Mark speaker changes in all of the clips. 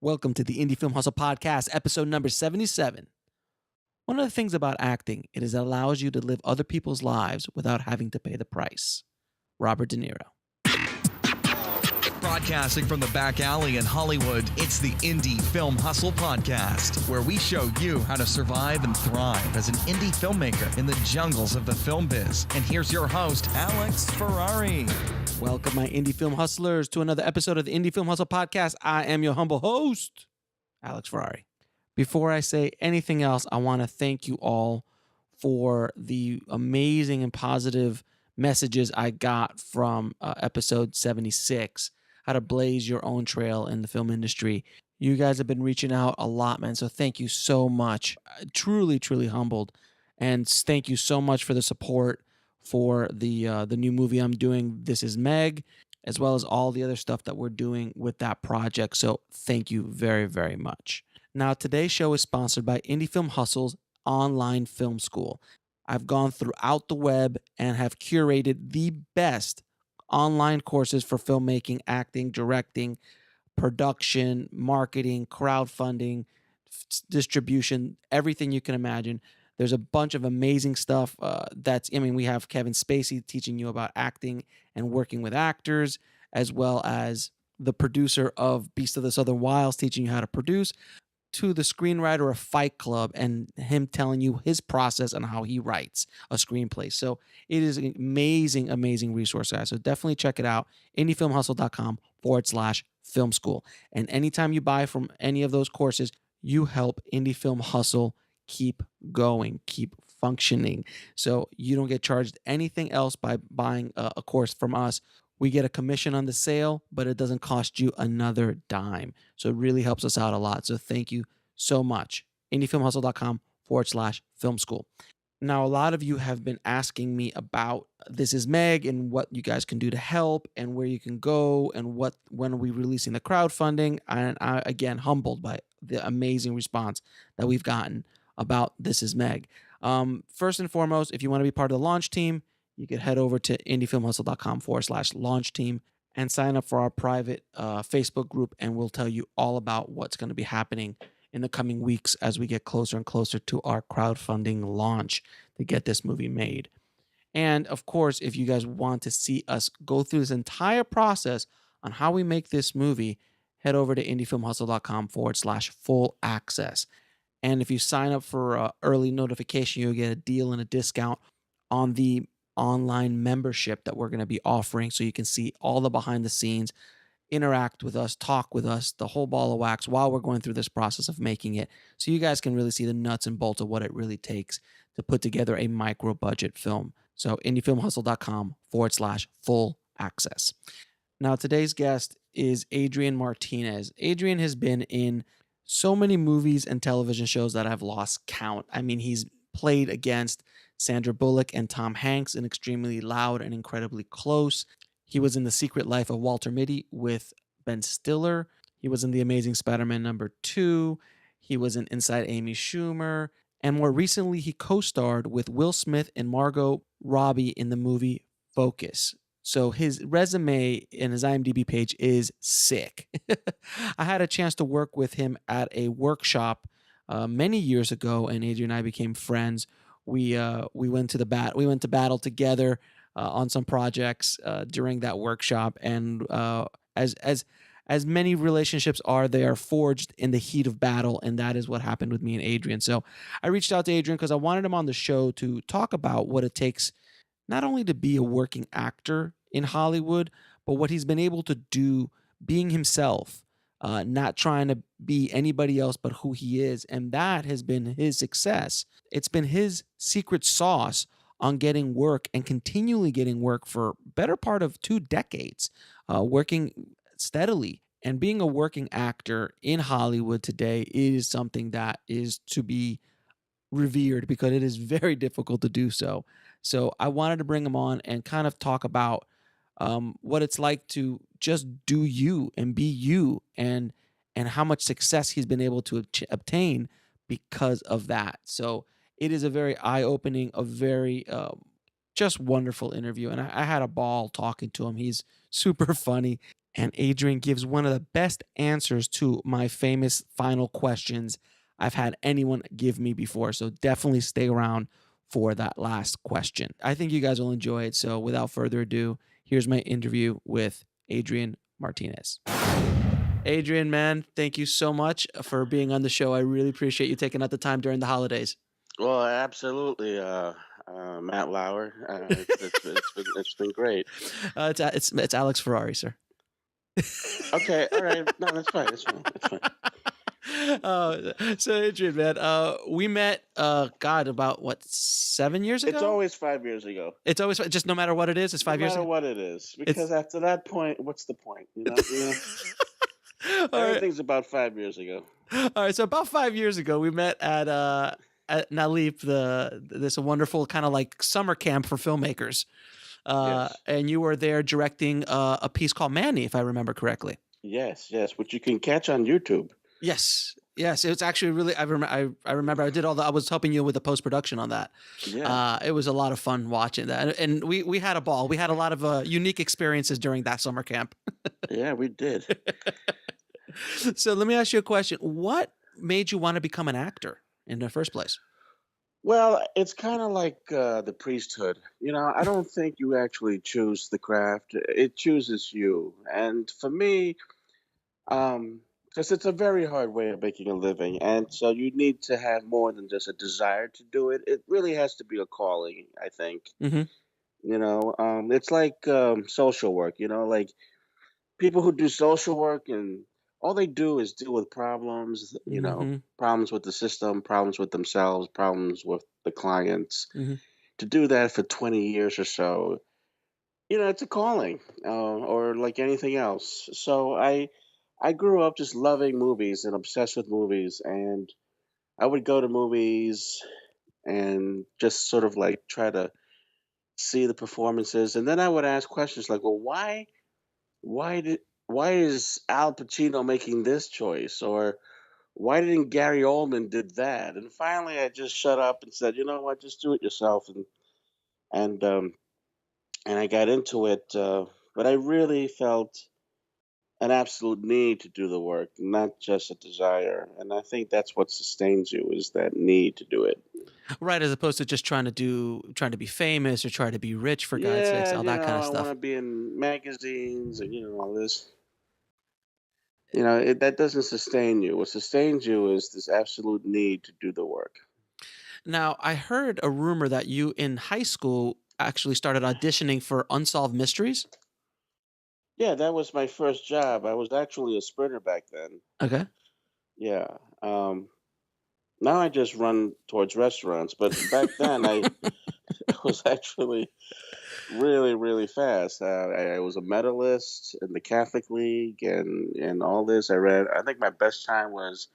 Speaker 1: Welcome to the Indie Film Hustle Podcast, episode number 77. One of the things about acting, it allows you to live other people's lives without having to pay the price. Robert De Niro.
Speaker 2: Broadcasting from the back alley in Hollywood, it's the Indie Film Hustle Podcast, where we show you how to survive and thrive as an indie filmmaker in the jungles of the film biz. And here's your host, Alex Ferrari.
Speaker 1: Welcome, my indie film hustlers, to another episode of the Indie Film Hustle Podcast. I am your humble host, Alex Ferrari. Before I say anything else, I want to thank you all for the amazing and positive messages I got from episode 76, how to blaze your own trail in the film industry. You guys have been reaching out a lot, man, so thank you so much. Truly, truly humbled. And thank you so much for the support for the new movie I'm doing, This Is Meg, as well as all the other stuff that we're doing with that project. So thank you very, very much. Now, today's show is sponsored by Indie Film Hustle's online film school. I've gone throughout the web and have curated the best online courses for filmmaking, acting, directing, production, marketing, crowdfunding, distribution, everything you can imagine. There's a bunch of amazing stuff we have Kevin Spacey teaching you about acting and working with actors, as well as the producer of Beast of the Southern Wilds teaching you how to produce, to the screenwriter of Fight Club and him telling you his process on how he writes a screenplay. So it is an amazing, amazing resource, guys. So definitely check it out. indiefilmhustle.com/film school. And anytime you buy from any of those courses, you help Indie Film Hustle keep going, keep functioning. So you don't get charged anything else by buying a course from us. We get a commission on the sale, but it doesn't cost you another dime. So it really helps us out a lot. So thank you so much. indiefilmhustle.com/film school. Now, a lot of you have been asking me about This Is Meg and what you guys can do to help and where you can go and when are we releasing the crowdfunding. And I, again, humbled by the amazing response that we've gotten about This Is Meg. First and foremost, if you want to be part of the launch team, you can head over to indiefilmhustle.com/launch team and sign up for our private Facebook group, and we'll tell you all about what's going to be happening in the coming weeks as we get closer and closer to our crowdfunding launch to get this movie made. And of course, if you guys want to see us go through this entire process on how we make this movie, head over to indiefilmhustle.com/full access. And if you sign up for early notification, you'll get a deal and a discount on the online membership that we're going to be offering, so you can see all the behind the scenes, interact with us, talk with us, the whole ball of wax while we're going through this process of making it. So you guys can really see the nuts and bolts of what it really takes to put together a micro budget film. So indiefilmhustle.com/full access. Now, today's guest is Adrian Martinez. Adrian has been in so many movies and television shows that I've lost count. I mean, he's played against Sandra Bullock and Tom Hanks in Extremely Loud and Incredibly Close. He was in The Secret Life of Walter Mitty with Ben Stiller. He was in The Amazing Spider-Man #2. He was in Inside Amy Schumer. And more recently, he co-starred with Will Smith and Margot Robbie in the movie Focus. So his resume and his IMDb page is sick. I had a chance to work with him at a workshop many years ago, and Adrian and I became friends. We went to battle together on some projects during that workshop, and as many relationships are, they are forged in the heat of battle, and that is what happened with me and Adrian. So I reached out to Adrian because I wanted him on the show to talk about what it takes not only to be a working actor in Hollywood, but what he's been able to do being himself, not trying to be anybody else but who he is. And that has been his success. It's been his secret sauce on getting work and continually getting work for better part of 2 decades, working steadily. And being a working actor in Hollywood today is something that is to be revered because it is very difficult to do so. So I wanted to bring him on and kind of talk about what it's like to just do you and be you, and how much success he's been able to obtain because of that. So it is a very eye-opening, a very just wonderful interview. And I had a ball talking to him. He's super funny. and Adrian gives one of the best answers to my famous final questions I've had anyone give me before. So definitely stay around for that last question. I think you guys will enjoy it. So without further ado, here's my interview with Adrian Martinez. Adrian, man, thank you so much for being on the show. I really appreciate you taking out the time during the holidays.
Speaker 3: Well, absolutely, Matt Lauer. It's been great.
Speaker 1: It's Alex Ferrari, sir.
Speaker 3: Okay, all right. No, that's fine. That's fine. That's fine.
Speaker 1: So Adrian, man, we met, God, about what, 7 years ago?
Speaker 3: It's always 5 years ago.
Speaker 1: It's always just no matter what it is. It's 5 years ago.
Speaker 3: No matter what it is, because after that point, what's the point? You know, everything's about 5 years ago.
Speaker 1: All right, so about 5 years ago, we met at Nalip, this wonderful kind of like summer camp for filmmakers.
Speaker 3: Yes.
Speaker 1: And you were there directing a piece called Manny, if I remember correctly.
Speaker 3: Yes, which you can catch on YouTube.
Speaker 1: Yes. It's actually really. I remember. I was helping you with the post production on that.
Speaker 3: Yeah.
Speaker 1: It was a lot of fun watching that, and we had a ball. We had a lot of unique experiences during that summer camp.
Speaker 3: Yeah, we did.
Speaker 1: So let me ask you a question. What made you want to become an actor in the first place?
Speaker 3: Well, it's kind of like the priesthood. You know, I don't think you actually choose the craft; it chooses you. And for me, because it's a very hard way of making a living, and so you need to have more than just a desire to do it. It really has to be a calling, I think.
Speaker 1: Mm-hmm.
Speaker 3: You know, it's like social work. You know, like people who do social work and all they do is deal with problems. You know,
Speaker 1: Mm-hmm.
Speaker 3: problems with the system, problems with themselves, problems with the clients.
Speaker 1: Mm-hmm.
Speaker 3: To do that for 20 years or so, you know, it's a calling, or like anything else. So I grew up just loving movies and obsessed with movies, and I would go to movies and just sort of like try to see the performances, and then I would ask questions like, well, why did why is Al Pacino making this choice, or why didn't Gary Oldman did that? And finally, I just shut up and said, you know what, just do it yourself, and um, and I got into it, but I really felt an absolute need to do the work, not just a desire. And I think that's what sustains you is that need to do it.
Speaker 1: Right, as opposed to just trying to be famous or try to be rich, for God's sakes,
Speaker 3: Yeah,
Speaker 1: all that kind of
Speaker 3: I want
Speaker 1: stuff.
Speaker 3: to be in magazines and all this. That doesn't sustain you. What sustains you is this absolute need to do the work.
Speaker 1: Now, I heard a rumor that you in high school actually started auditioning for Unsolved Mysteries.
Speaker 3: Yeah, that was my first job. I was actually a sprinter back then.
Speaker 1: Okay.
Speaker 3: Yeah. Now I just run towards restaurants, but back then I was actually really, really fast. I was a medalist in the Catholic League and all this. I think my best time was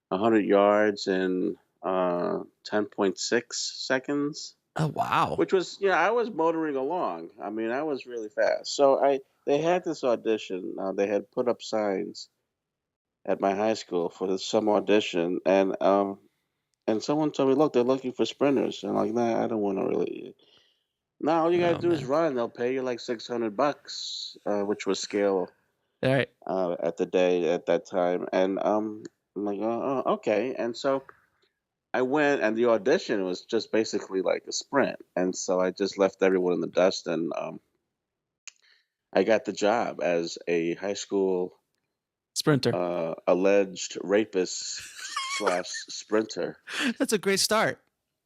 Speaker 3: 100 yards in 10.6 seconds,
Speaker 1: Oh, wow.
Speaker 3: which was, I was motoring along. I mean, I was really fast. So they had this audition. They had put up signs at my high school for some audition, and someone told me, look, they're looking for sprinters. And I'm like, nah, I don't want to really. No, all you gotta
Speaker 1: Oh,
Speaker 3: do is
Speaker 1: man.
Speaker 3: run. They'll pay you like $600, which was scale
Speaker 1: All right.
Speaker 3: at that time. And I'm like, okay. And so I went, and the audition was just basically like a sprint. And so I just left everyone in the dust, and I got the job as a high school
Speaker 1: Sprinter.
Speaker 3: alleged rapist slash sprinter.
Speaker 1: That's a great start.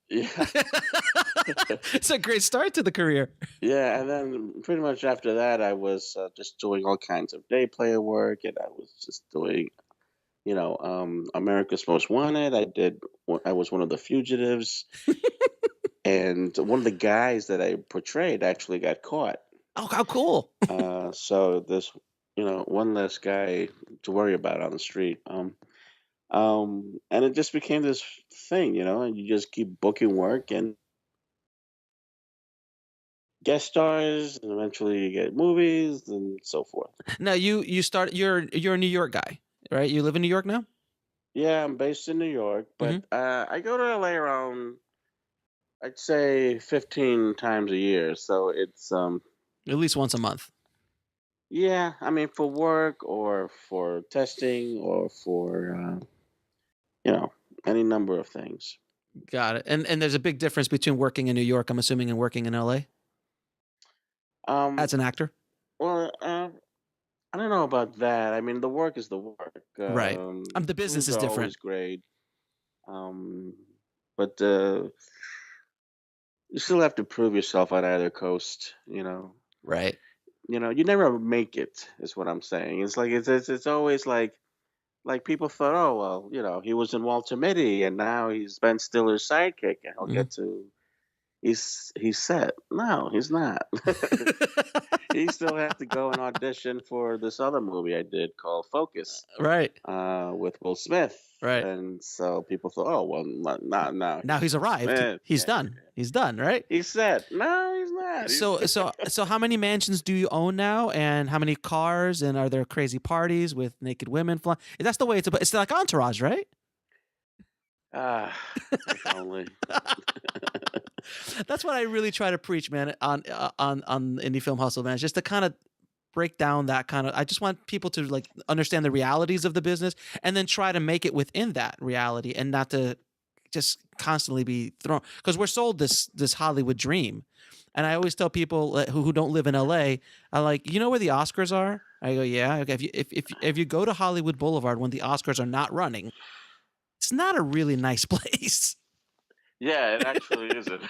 Speaker 3: Yeah.
Speaker 1: It's a great start to the career.
Speaker 3: Yeah, and then pretty much after that, I was just doing all kinds of day player work, and I was just doing, America's Most Wanted. I was one of the fugitives, and one of the guys that I portrayed actually got caught.
Speaker 1: Oh, how cool.
Speaker 3: So this, one less guy to worry about on the street. And it just became this thing, and you just keep booking work and guest stars, and eventually you get movies and so forth.
Speaker 1: Now you're a New York guy, right? You live in New York now?
Speaker 3: Yeah, I'm based in New York, but I go to LA around, I'd say 15 times a year. So it's
Speaker 1: At least once a month.
Speaker 3: Yeah, I mean, for work or for testing or for you know, any number of things.
Speaker 1: Got it. And there's a big difference between working in New York, I'm assuming, and working in LA
Speaker 3: Um,
Speaker 1: as an actor.
Speaker 3: well, I don't know about that. I mean, the work is the work.
Speaker 1: Right. The business
Speaker 3: Crews
Speaker 1: is
Speaker 3: are
Speaker 1: different.
Speaker 3: always great, um, but you still have to prove yourself on either coast.
Speaker 1: Right.
Speaker 3: You never make it. Is what I'm saying. It's like it's always like people thought, oh well, he was in Walter Mitty, and now he's Ben Stiller's sidekick, and he'll
Speaker 1: Mhm.
Speaker 3: get to he's set. No, he's not. He still had to go and audition for this other movie I did called Focus
Speaker 1: Right.
Speaker 3: with Will Smith,
Speaker 1: Right.
Speaker 3: and so people thought, oh well, not now.
Speaker 1: Now he's arrived.
Speaker 3: Man,
Speaker 1: He's
Speaker 3: yeah,
Speaker 1: done. He's done, right?
Speaker 3: he's set. No, he's not.
Speaker 1: So how many mansions do you own now, and how many cars, and are there crazy parties with naked women flying? That's the way it's like Entourage, right?
Speaker 3: Ah, if only.
Speaker 1: That's what I really try to preach, man, on Indie Film Hustle, man. It's just to kind of break down that kind of. I just want people to like understand the realities of the business, and then try to make it within that reality, and not to just constantly be thrown, because we're sold this Hollywood dream. And I always tell people who don't live in LA, I like, you know where the Oscars are? I go, yeah. Okay, if you go to Hollywood Boulevard when the Oscars are not running, it's not a really nice place.
Speaker 3: Yeah, it actually isn't.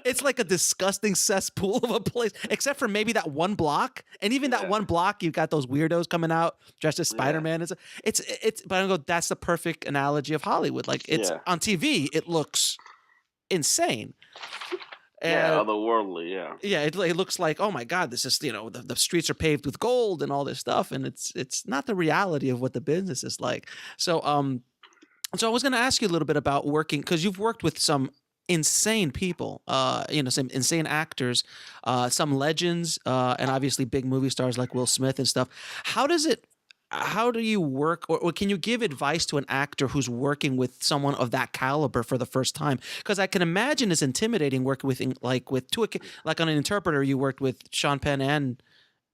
Speaker 1: It's like a disgusting cesspool of a place, except for maybe that one block. And even that
Speaker 3: Yeah,
Speaker 1: one block, you've got those weirdos coming out dressed as
Speaker 3: yeah,
Speaker 1: Spider-Man. It's but I go, that's the perfect analogy of Hollywood. Like, it's
Speaker 3: yeah,
Speaker 1: on TV, it looks insane.
Speaker 3: yeah.
Speaker 1: And
Speaker 3: Otherworldly, yeah.
Speaker 1: yeah, it looks like, oh my God, this is, the streets are paved with gold and all this stuff. And it's not the reality of what the business is like. So I was going to ask you a little bit about working, because you've worked with some insane people, some insane actors, some legends, and obviously big movie stars like Will Smith and stuff. How does it? How do you work, or can you give advice to an actor who's working with someone of that caliber for the first time? Because I can imagine it's intimidating working like on an interpreter. You worked with Sean Penn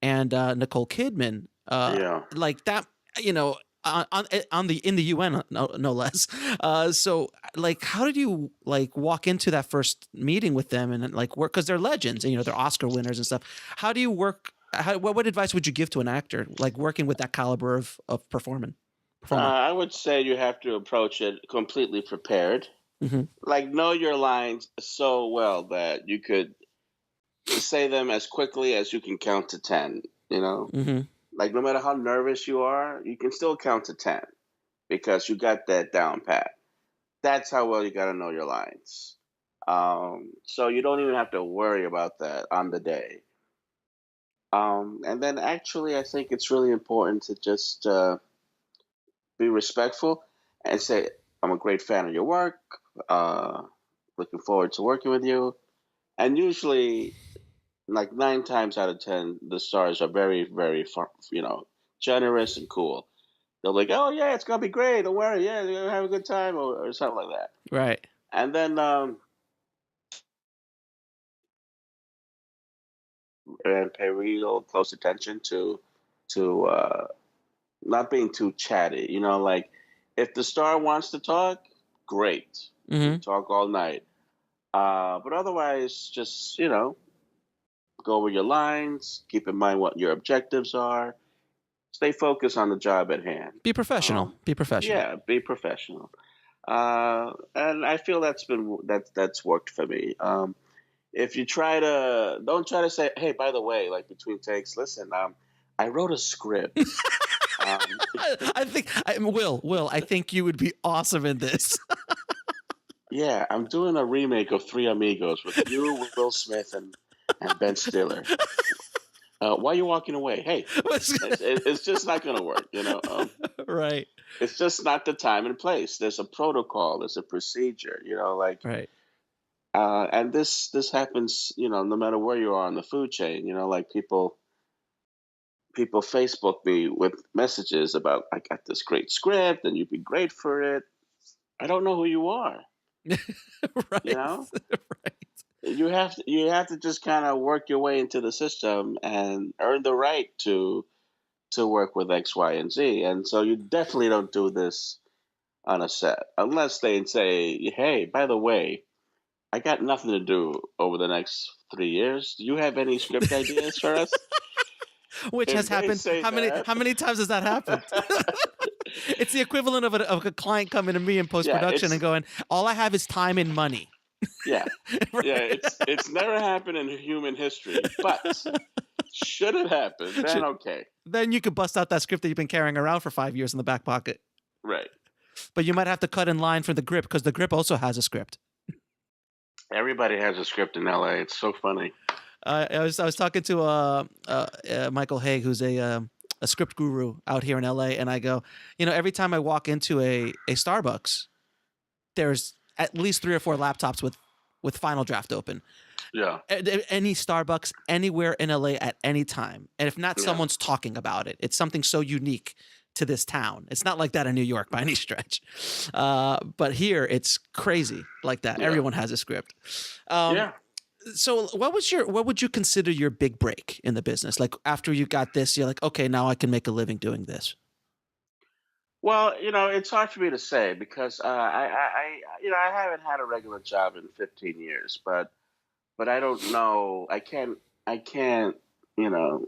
Speaker 1: and Nicole Kidman,
Speaker 3: Yeah.
Speaker 1: like that, you know, on the in the UN, no less. So like, how did you like walk into that first meeting with them and like work, because they're legends and they're Oscar winners and stuff. How do you work? What advice would you give to an actor like working with that caliber of performer?
Speaker 3: I would say you have to approach it completely prepared.
Speaker 1: Hmm.
Speaker 3: Like, know your lines so well that you could say them as quickly as you can count to 10, you know?
Speaker 1: Hmm.
Speaker 3: Like, no matter how nervous you are, you can still count to 10 because you got that down pat. That's how well you got to know your lines. So you don't even have to worry about that on the day. And then actually, I think it's really important to just be respectful and say, I'm a great fan of your work. Uh, Looking forward to working with you. And usually, like 9 times out of 10, the stars are very, very, generous and cool. They're like, oh, yeah, it's going to be great. Don't worry. Yeah, you're going to have a good time or something like that.
Speaker 1: Right.
Speaker 3: And then and pay real close attention to not being too chatty. Like if the star wants to talk, great, we
Speaker 1: Hmm.
Speaker 3: can talk all night. But otherwise, just go over your lines. Keep in mind what your objectives are. Stay focused on the job at hand.
Speaker 1: Be professional. Be professional.
Speaker 3: Yeah, be professional. And I feel that's worked for me. If you don't try to say, hey, by the way, like between takes, listen, I wrote a script. Um,
Speaker 1: Will, I think you would be awesome in this.
Speaker 3: yeah, I'm doing a remake of Three Amigos with you, Will Smith, and Ben Stiller. Why are you walking away? Hey, it's just not going to work.
Speaker 1: Right.
Speaker 3: It's just not the time and place. There's a protocol. There's a procedure. Like,
Speaker 1: Right.
Speaker 3: and this happens. No matter where you are on the food chain. Like people Facebook me with messages about I got this great script and you'd be great for it. I don't know who you are.
Speaker 1: Right.
Speaker 3: You know,
Speaker 1: Right.
Speaker 3: You have to just kind of work your way into the system and earn the right to work with X, Y, and Z. And so you definitely don't do this on a set unless they say, "Hey, by the way, I got nothing to do over the next 3 years. Do you have any script ideas for us?"
Speaker 1: Which has
Speaker 3: If they
Speaker 1: happened.
Speaker 3: say that,
Speaker 1: How many times has that happened? It's the equivalent of a client coming to me in post
Speaker 3: yeah,
Speaker 1: production and
Speaker 3: it's
Speaker 1: going, "All I have is time and money."
Speaker 3: yeah, yeah,
Speaker 1: Right?
Speaker 3: it's never happened in human history, but should it happen, then
Speaker 1: Should-
Speaker 3: okay,
Speaker 1: Then you could bust out that script that you've been carrying around for 5 years in the back pocket.
Speaker 3: right.
Speaker 1: But you might have to cut in line for the grip because the grip also has a script.
Speaker 3: Everybody has a script in LA. It's so funny.
Speaker 1: I was talking to Michael Haig, who's a script guru out here in LA, and I go, every time I walk into a Starbucks, there's at least 3 or 4 laptops with Final Draft open.
Speaker 3: Yeah,
Speaker 1: Any Starbucks anywhere in LA at any time, and if not,
Speaker 3: yeah,
Speaker 1: someone's talking about it. It's something so unique to this town. It's not like that in New York by any stretch, but here it's crazy like that.
Speaker 3: yeah,
Speaker 1: Everyone has a script. Um,
Speaker 3: yeah.
Speaker 1: so what would you consider your big break in the business? Like after you got this, you're like, okay, now I can make a living doing this.
Speaker 3: Well, it's hard for me to say because I haven't had a regular job in 15 years, but I don't know. I can't. You know,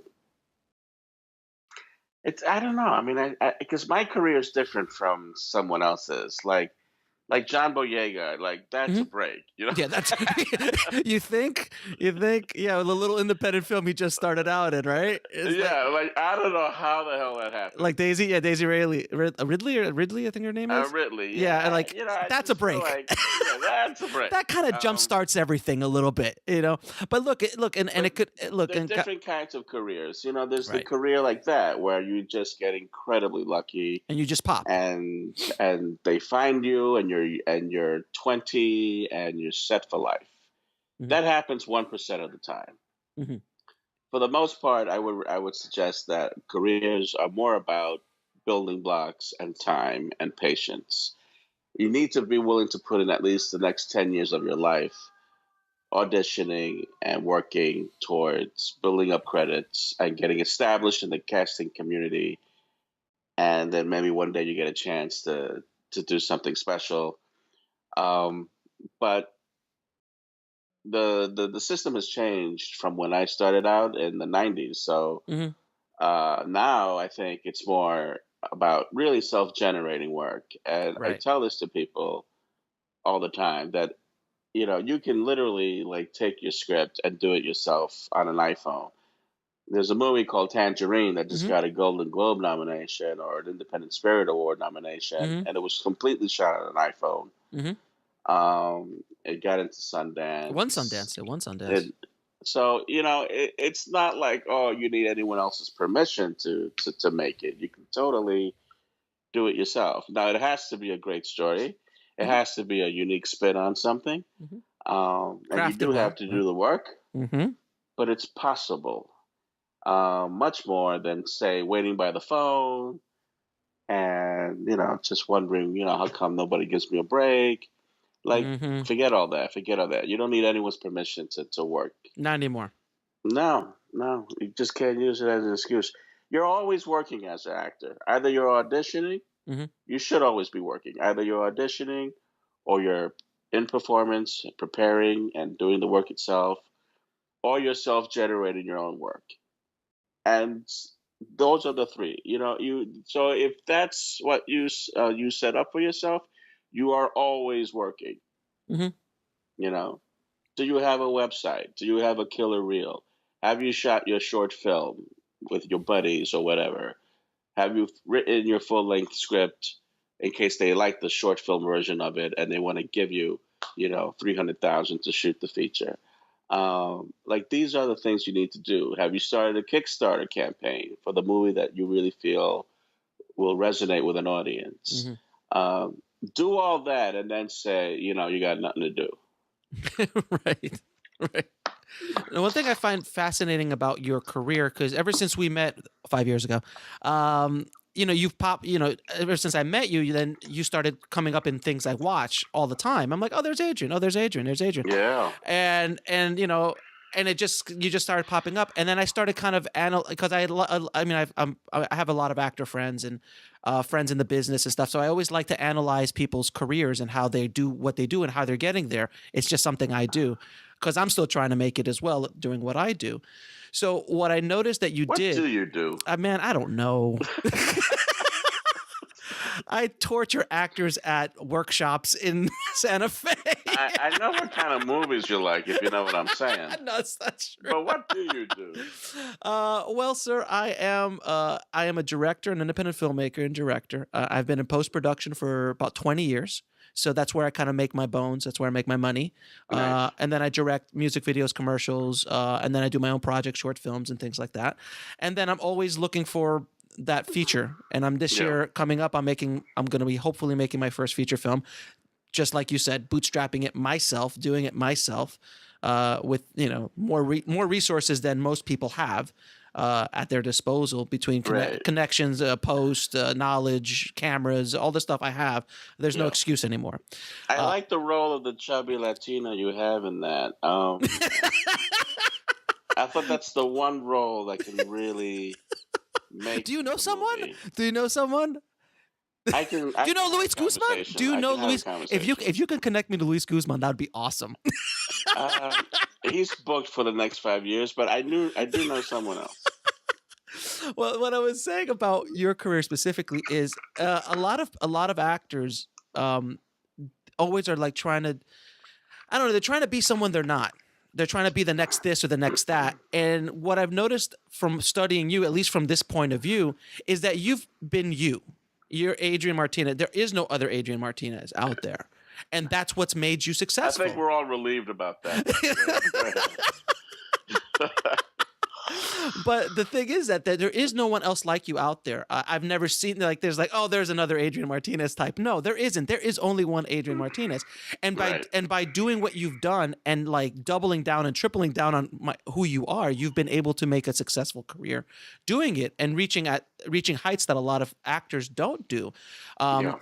Speaker 3: I don't know. I mean, because my career is different from someone else's. Like John Boyega, like that's a
Speaker 1: Mhm.
Speaker 3: break.
Speaker 1: Yeah, that's you think, yeah, the little independent film he just started out in, right? It's
Speaker 3: Yeah, like I don't know how the hell that happened.
Speaker 1: like Daisy, yeah, Daisy Ridley, I think her name is.
Speaker 3: Ridley,
Speaker 1: Yeah, and
Speaker 3: yeah,
Speaker 1: like
Speaker 3: I
Speaker 1: that's a
Speaker 3: just feel
Speaker 1: break.
Speaker 3: like that's a break.
Speaker 1: That kind of jump starts everything a little bit, But look, and
Speaker 3: But
Speaker 1: it could look
Speaker 3: there's
Speaker 1: and
Speaker 3: different kinds of careers. There's the
Speaker 1: right,
Speaker 3: career like that where you just get incredibly lucky
Speaker 1: and you just pop.
Speaker 3: and they find you and you're 20 and you're set for life.
Speaker 1: Hmm.
Speaker 3: That happens 1% of the time.
Speaker 1: Hmm.
Speaker 3: For the most part, I would suggest that careers are more about building blocks and time and patience. You need to be willing to put in at least the next 10 years of your life auditioning and working towards building up credits and getting established in the casting community, and then maybe one day you get a chance to do something special. But the system has changed from when I started out in the 90s. So
Speaker 1: Hmm.
Speaker 3: now I think it's more about really self-generating work. And I
Speaker 1: Right.
Speaker 3: tell this to people all the time that you can literally like take your script and do it yourself on an iPhone. There's a movie called Tangerine that just
Speaker 1: Hmm.
Speaker 3: got a Golden Globe nomination or an Independent Spirit Award nomination,
Speaker 1: Hmm.
Speaker 3: and it was completely shot on an iPhone.
Speaker 1: Hmm.
Speaker 3: It got into
Speaker 1: One
Speaker 3: Sundance.
Speaker 1: Sundance. It won Sundance.
Speaker 3: It, so it's not like, oh, you need anyone else's permission to make it. You can totally do it yourself. Now it has to be a great story. It
Speaker 1: Hmm.
Speaker 3: has to be a unique spin on something,
Speaker 1: Hmm.
Speaker 3: and you
Speaker 1: Crafted
Speaker 3: do have
Speaker 1: well,
Speaker 3: to
Speaker 1: right?
Speaker 3: do the work.
Speaker 1: Hmm.
Speaker 3: But it's possible. Much more than say waiting by the phone and just wondering, how come nobody gives me a break? Like,
Speaker 1: Hmm.
Speaker 3: forget all that. Forget all that. You don't need anyone's permission to work.
Speaker 1: Not anymore.
Speaker 3: No, no, you just can't use it as an excuse. You're always working as an actor. Either you're auditioning,
Speaker 1: Hmm.
Speaker 3: you should always be working. Either you're auditioning or you're in performance, preparing and doing the work itself, or you're self-generating your own work. And those are the three. So if that's what you set up for yourself, you are always working.
Speaker 1: Hmm.
Speaker 3: You know, do you have a website? Do you have a killer reel? Have you shot your short film with your buddies or whatever? Have you written your full length script in case they like the short film version of it and they want to give you, 300,000 to shoot the feature? Like these are the things you need to do. Have you started a Kickstarter campaign for the movie that you really feel will resonate with an audience?
Speaker 1: Hmm.
Speaker 3: Um, do all that and then say, you got nothing to do.
Speaker 1: Right. Right. And one thing I find fascinating about your career, because ever since we met 5 years ago, you've popped, ever since I met you, then you started coming up in things I watch all the time. I'm like, oh, there's Adrian. Oh, there's Adrian. There's Adrian.
Speaker 3: Yeah.
Speaker 1: And and you just started popping up, and then I started kind of because I have a lot of actor friends and friends in the business and stuff, so I always like to analyze people's careers and how they do what they do and how they're getting there. It's just something I do because I'm still trying to make it as well, doing what I do. So what I noticed that you
Speaker 3: What
Speaker 1: did,
Speaker 3: do you do?
Speaker 1: man, I don't know. I torture actors at workshops in Santa Fe.
Speaker 3: I know what kind of movies you like, if you know what I'm saying.
Speaker 1: No, that's true.
Speaker 3: But what do you do?
Speaker 1: Well, sir, I am a director, an independent filmmaker and director. I've been in post production for about 20 years. So that's where I kind of make my bones. That's where I make my money.
Speaker 3: Nice.
Speaker 1: And then I direct music videos, commercials, and then I do my own projects, short films, and things like that. And then I'm always looking for that feature. And I'm this year coming up. I'm going to be hopefully making my first feature film, just like you said, bootstrapping it myself, doing it myself, with more resources than most people have at their disposal between connections, post, knowledge, cameras, all the stuff I have. There's no excuse anymore.
Speaker 3: I like the role of the chubby Latina you have in that. I thought that's the one role that can really make.
Speaker 1: Do you know someone?
Speaker 3: Movie.
Speaker 1: Do you know someone?
Speaker 3: I can.
Speaker 1: Do you know Luis Guzman? Do you know Luis? If you can connect me to Luis Guzman, that would be awesome.
Speaker 3: He's booked for the next 5 years, but I do know someone else.
Speaker 1: Well, what I was saying about your career specifically is a lot of actors always are like trying to, I don't know, they're trying to be someone they're not. They're trying to be the next this or the next that. And what I've noticed from studying you, at least from this point of view, is that you've been you. You're Adrian Martinez. There is no other Adrian Martinez out there. And that's what's made you successful.
Speaker 3: I think we're all relieved about that.
Speaker 1: But the thing is that there is no one else like you out there. I've never seen there's there's another Adrian Martinez type. No, there isn't. There is only one Adrian Martinez. And by doing what you've done and like doubling down and tripling down on who you are, you've been able to make a successful career doing it and reaching heights that a lot of actors don't do.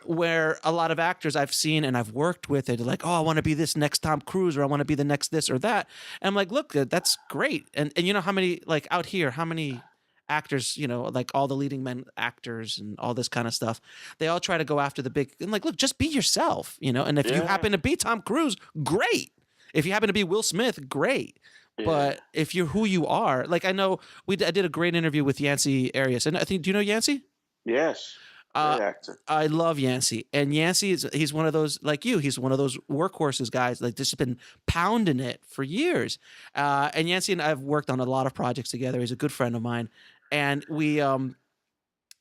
Speaker 1: Where a lot of actors I've seen and I've worked with, they're like, oh, I want to be this next Tom Cruise, or I want to be the next this or that. And I'm like, look, that's great. And you know how many, like out here, how many actors, like all the leading men actors and all this kind of stuff, they all try to go after the big, and like, look, just be yourself, and if you happen to be Tom Cruise, great. If you happen to be Will Smith, great. But if you're who you are, like I know I did a great interview with Yancey Arias, and I think, do you know Yancey?
Speaker 3: Yes. Great actor.
Speaker 1: I love Yancey, and Yancey he's one of those, like you, he's one of those workhorses guys, like just been pounding it for years. And Yancey and I have worked on a lot of projects together. He's a good friend of mine, and we I'm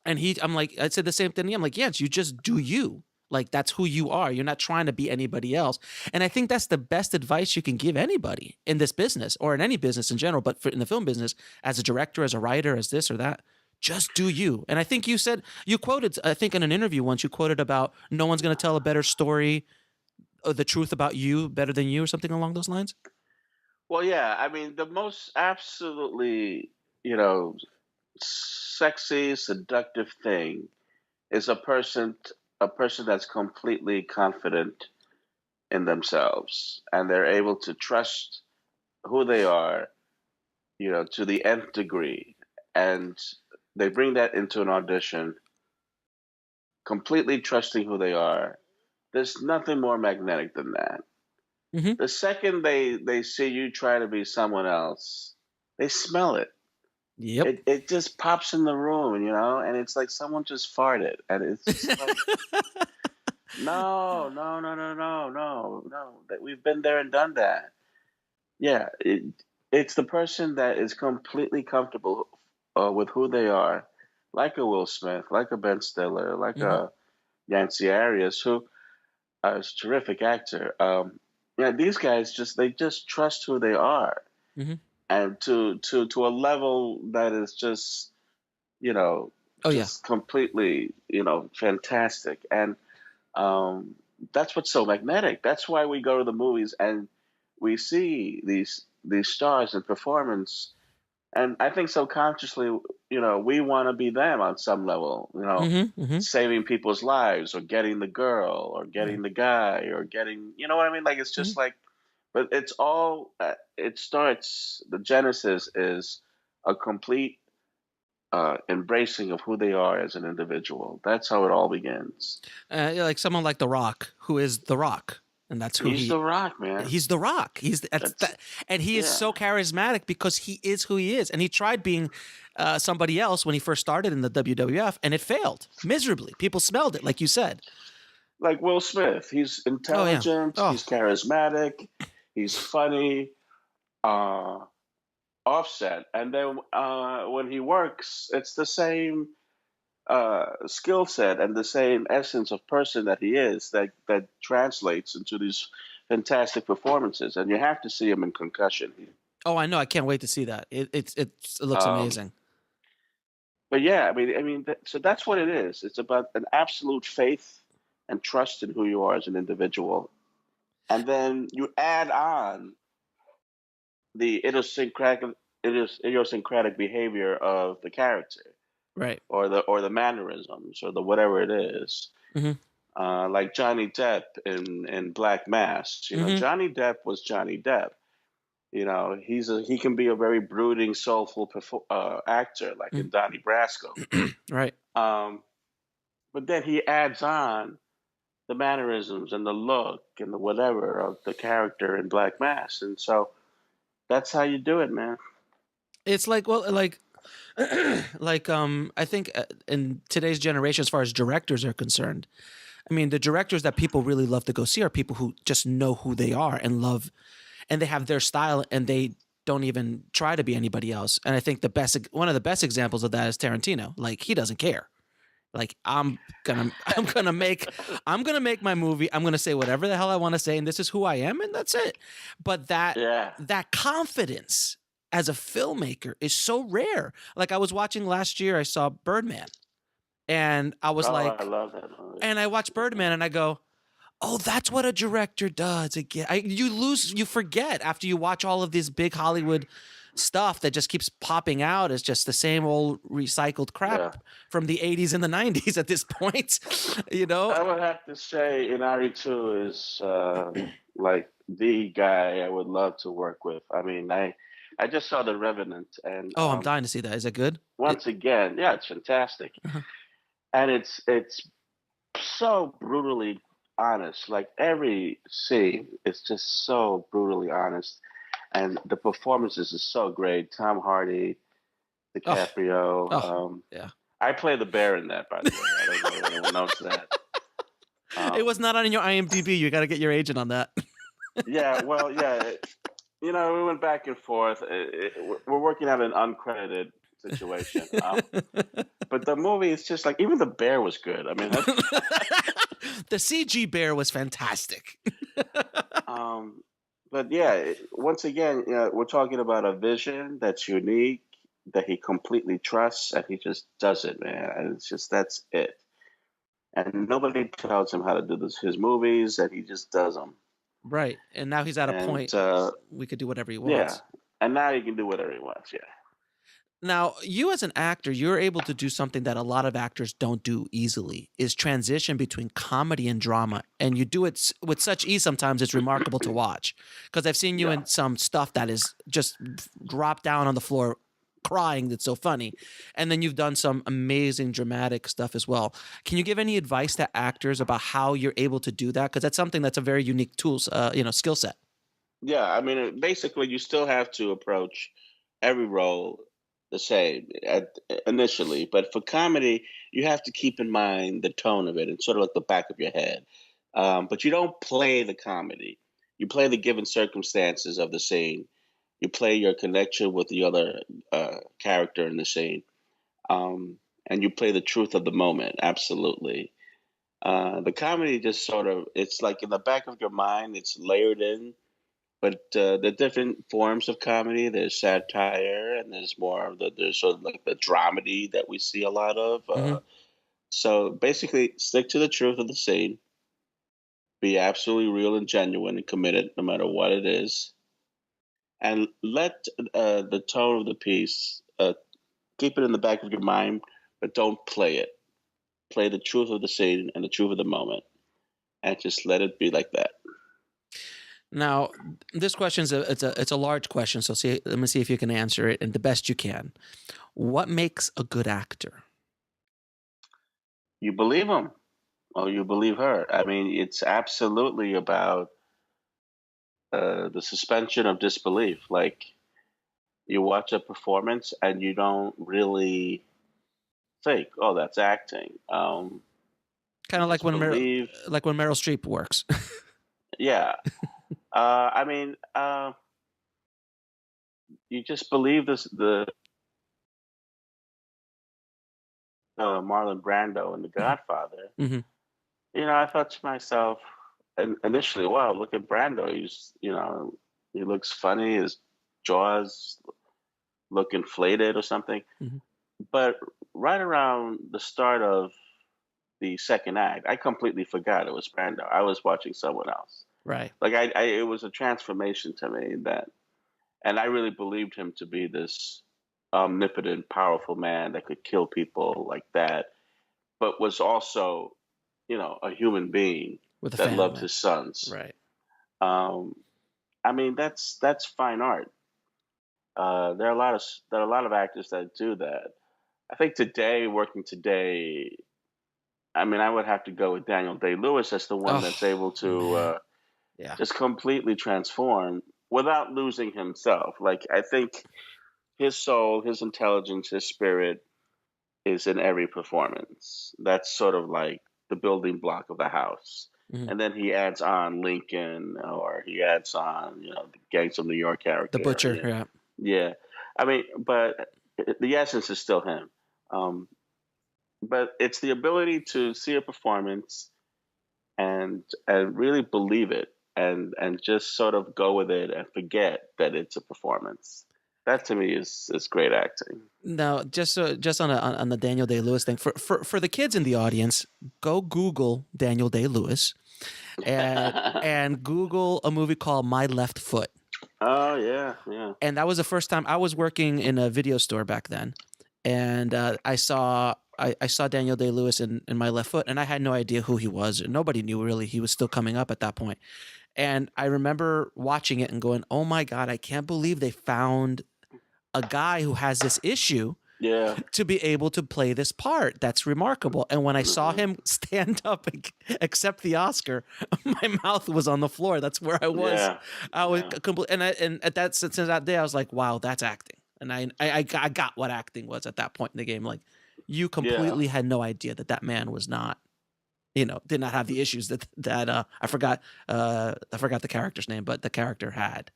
Speaker 1: like, I said the same thing to him. I'm like, Yancey, you just do you. Like that's who you are. You're not trying to be anybody else. And I think that's the best advice you can give anybody in this business or in any business in general, but in the film business, as a director, as a writer, as this or that. Just do you. And I think you quoted, I think in an interview once, you quoted about no one's going to tell a better story or the truth about you better than you, or something along those lines.
Speaker 3: Well, yeah. I mean, the most absolutely, sexy, seductive thing is a person that's completely confident in themselves, and they're able to trust who they are, to the nth degree. And they bring that into an audition, completely trusting who they are. There's nothing more magnetic than that. Mm-hmm. The second they see you try to be someone else, they smell it.
Speaker 1: Yep.
Speaker 3: It just pops in the room, and it's like someone just farted. And it's just like, no. We've been there and done that. Yeah, it's the person that is completely comfortable with who they are, like a Will Smith, like a Ben Stiller, like a Yancey Arias, who is a terrific actor. These guys just trust who they are, and to a level that is just completely fantastic. And that's what's so magnetic. That's why we go to the movies and we see these stars in performance. And I think subconsciously, we want to be them on some level,
Speaker 1: Mm-hmm. Mm-hmm.
Speaker 3: saving people's lives or getting the girl or
Speaker 1: Yeah.
Speaker 3: getting the guy or getting, you know what I mean? Like, it's
Speaker 1: Mm-hmm.
Speaker 3: just like, but it's all, it starts, the genesis is a complete embracing of who they are as an individual. That's how it all begins.
Speaker 1: Yeah, like someone like The Rock, who is The Rock, and that's who
Speaker 3: He's
Speaker 1: he.
Speaker 3: the Rock, man.
Speaker 1: He's The Rock. That's
Speaker 3: That's
Speaker 1: that, and he is
Speaker 3: yeah.
Speaker 1: so charismatic because he is who he is. And he tried being somebody else when he first started in the WWF, and it failed miserably. People smelled it, like you said.
Speaker 3: Like Will Smith. He's
Speaker 1: Oh yeah.
Speaker 3: intelligent.
Speaker 1: Oh.
Speaker 3: He's charismatic. He's funny. Uh, Offset, and then when he works, it's the same skill set and the same essence of person that he is that translates into these fantastic performances. And you have to see him in Concussion.
Speaker 1: Oh, I know. I can't wait to see that. It looks
Speaker 3: Um,
Speaker 1: amazing.
Speaker 3: but yeah, so that's what it is. It's about an absolute faith and trust in who you are as an individual, and then you add on the idiosyncratic behavior of the character,
Speaker 1: Right.
Speaker 3: or the mannerisms, or the whatever it is.
Speaker 1: Mm-hmm.
Speaker 3: Like Johnny Depp in Black Mass.
Speaker 1: Mm-hmm.
Speaker 3: Johnny Depp was Johnny Depp. He can be a very brooding, soulful actor, like in Donnie Brasco.
Speaker 1: Right.
Speaker 3: But then he adds on the mannerisms and the look and the whatever of the character in Black Mass, and so that's how you do it, man.
Speaker 1: It's like, well, like I think in today's generation, as far as directors are concerned, I mean, the directors that people really love to go see are people who just know who they are and love, and they have their style, and they don't even try to be anybody else. And I think one of the best examples of that is Tarantino. Like, he doesn't care. Like, I'm gonna make my movie. I'm gonna say whatever the hell I want to say, and this is who I am, and that's it. But
Speaker 3: Yeah.
Speaker 1: that confidence as a filmmaker is so rare. Like, I was watching last year, I saw Birdman, and I was
Speaker 3: I
Speaker 1: like,
Speaker 3: love that movie.
Speaker 1: and I watched Birdman, and I go, oh, that's what a director does. Again, you forget after you watch all of this big Hollywood stuff that just keeps popping out. It's just the same old recycled crap
Speaker 3: Yeah.
Speaker 1: from the 80s and the 90s at this point.
Speaker 3: I would have to say Inari 2 is like the guy I would love to work with. I mean, I just saw The Revenant, and
Speaker 1: Oh, I'm dying to see that. Is it good?
Speaker 3: once again, yeah, it's fantastic,
Speaker 1: Uh-huh.
Speaker 3: and it's so brutally honest. Like, every scene is just so brutally honest, and the performances is so great. Tom Hardy, DiCaprio.
Speaker 1: Yeah.
Speaker 3: I play the bear in that, by the way. I don't know if anyone knows that.
Speaker 1: It was not on your IMDb. You got to get your agent on that.
Speaker 3: Yeah, well, yeah. We went back and forth. We're working out an uncredited situation. But the movie is just like, even the bear was good. I mean,
Speaker 1: The CG bear was fantastic.
Speaker 3: but yeah, once again, we're talking about a vision that's unique, that he completely trusts, and he just does it, man. And it's just, that's it. And nobody tells him how to do his movies, and he just does them.
Speaker 1: Right. And now he's at a
Speaker 3: And
Speaker 1: point we could do whatever he wants.
Speaker 3: yeah, and now he can do whatever he wants. Yeah.
Speaker 1: Now, you as an actor, you're able to do something that a lot of actors don't do easily, is transition between comedy and drama. And you do it with such ease sometimes it's remarkable to watch. Because I've seen you in some stuff that is just drop down on the floor crying that's so funny. And then you've done some amazing dramatic stuff as well. Can you give any advice to actors about how you're able to do that? Because that's something that's a very unique skill set.
Speaker 3: Yeah, I mean, basically, you still have to approach every role the same initially, but for comedy, you have to keep in mind the tone of it and sort of like the back of your head. But you don't play the comedy; you play the given circumstances of the scene. You play your connection with the other character in the scene, and you play the truth of the moment. Absolutely. The comedy just sort of, it's like in the back of your mind, it's layered in. But the different forms of comedy, there's satire, and there's more of there's sort of like the dramedy that we see a lot of. So basically, stick to the truth of the scene, be absolutely real and genuine and committed no matter what it is. and let the tone of the piece, keep it in the back of your mind, but don't play it. Play the truth of the scene and the truth of the moment, and just let it be like that.
Speaker 1: Now, this question is it's a large question, so let me see if you can answer it and the best you can. What makes a good actor?
Speaker 3: You believe him or you believe her. I mean, it's absolutely about the suspension of disbelief. Like, you watch a performance and you don't really think, "Oh, that's acting."
Speaker 1: Kind
Speaker 3: You
Speaker 1: of like
Speaker 3: just
Speaker 1: when
Speaker 3: believe.
Speaker 1: Meryl Streep works.
Speaker 3: Yeah. I mean, you just believe this. The Marlon Brando in The Godfather.
Speaker 1: Hmm.
Speaker 3: I thought to myself, and initially, wow, look at Brando. He looks funny. His jaws look inflated or something.
Speaker 1: Hmm.
Speaker 3: But right around the start of the second act, I completely forgot it was Brando. I was watching someone else.
Speaker 1: Right.
Speaker 3: Like it was a transformation to me and I really believed him to be this omnipotent, powerful man that could kill people like that, but was also, a human being
Speaker 1: With a
Speaker 3: that loved
Speaker 1: family.
Speaker 3: his sons.
Speaker 1: Right.
Speaker 3: Um, I mean, that's fine art. There are a lot of actors that do that. I think working today, I mean, I would have to go with Daniel Day-Lewis as the one that's
Speaker 1: Oh,
Speaker 3: able to
Speaker 1: man. Yeah.
Speaker 3: just completely transform without losing himself. Like, I think his soul, his intelligence, his spirit is in every performance. That's sort of like the building block of the house.
Speaker 1: Hmm.
Speaker 3: And then he adds on Lincoln, or he adds on, the Gangs of New York
Speaker 1: The
Speaker 3: character.
Speaker 1: Butcher.
Speaker 3: Yeah.
Speaker 1: Yeah.
Speaker 3: Yeah. I mean, but the essence is still him. Um, but it's the ability to see a performance and really believe it and just sort of go with it and forget that it's a performance. That to me is great acting.
Speaker 1: Now, just on the Daniel Day-Lewis thing, for the kids in the audience, go Google Daniel Day-Lewis and Google a movie called My Left Foot.
Speaker 3: Oh yeah, yeah.
Speaker 1: And that was the first time I was working in a video store back then, and I saw Daniel Day-Lewis in My Left Foot, and I had no idea who he was. Nobody knew really. He was still coming up at that point. And I remember watching it and going, "Oh my God, I can't believe they found a guy who has this issue
Speaker 3: Yeah.
Speaker 1: to be able to play this part. That's remarkable." And when I saw
Speaker 3: Hmm.
Speaker 1: him stand up and accept the Oscar, my mouth was on the floor. That's where I was.
Speaker 3: Yeah.
Speaker 1: I was
Speaker 3: Yeah.
Speaker 1: complete, and at that since that day, I was like, "Wow, that's acting." And I got what acting was at that point in the game. Like, you
Speaker 3: Yeah.
Speaker 1: completely had no idea that man was not, did not have the issues that I forgot the character's name, but the character had.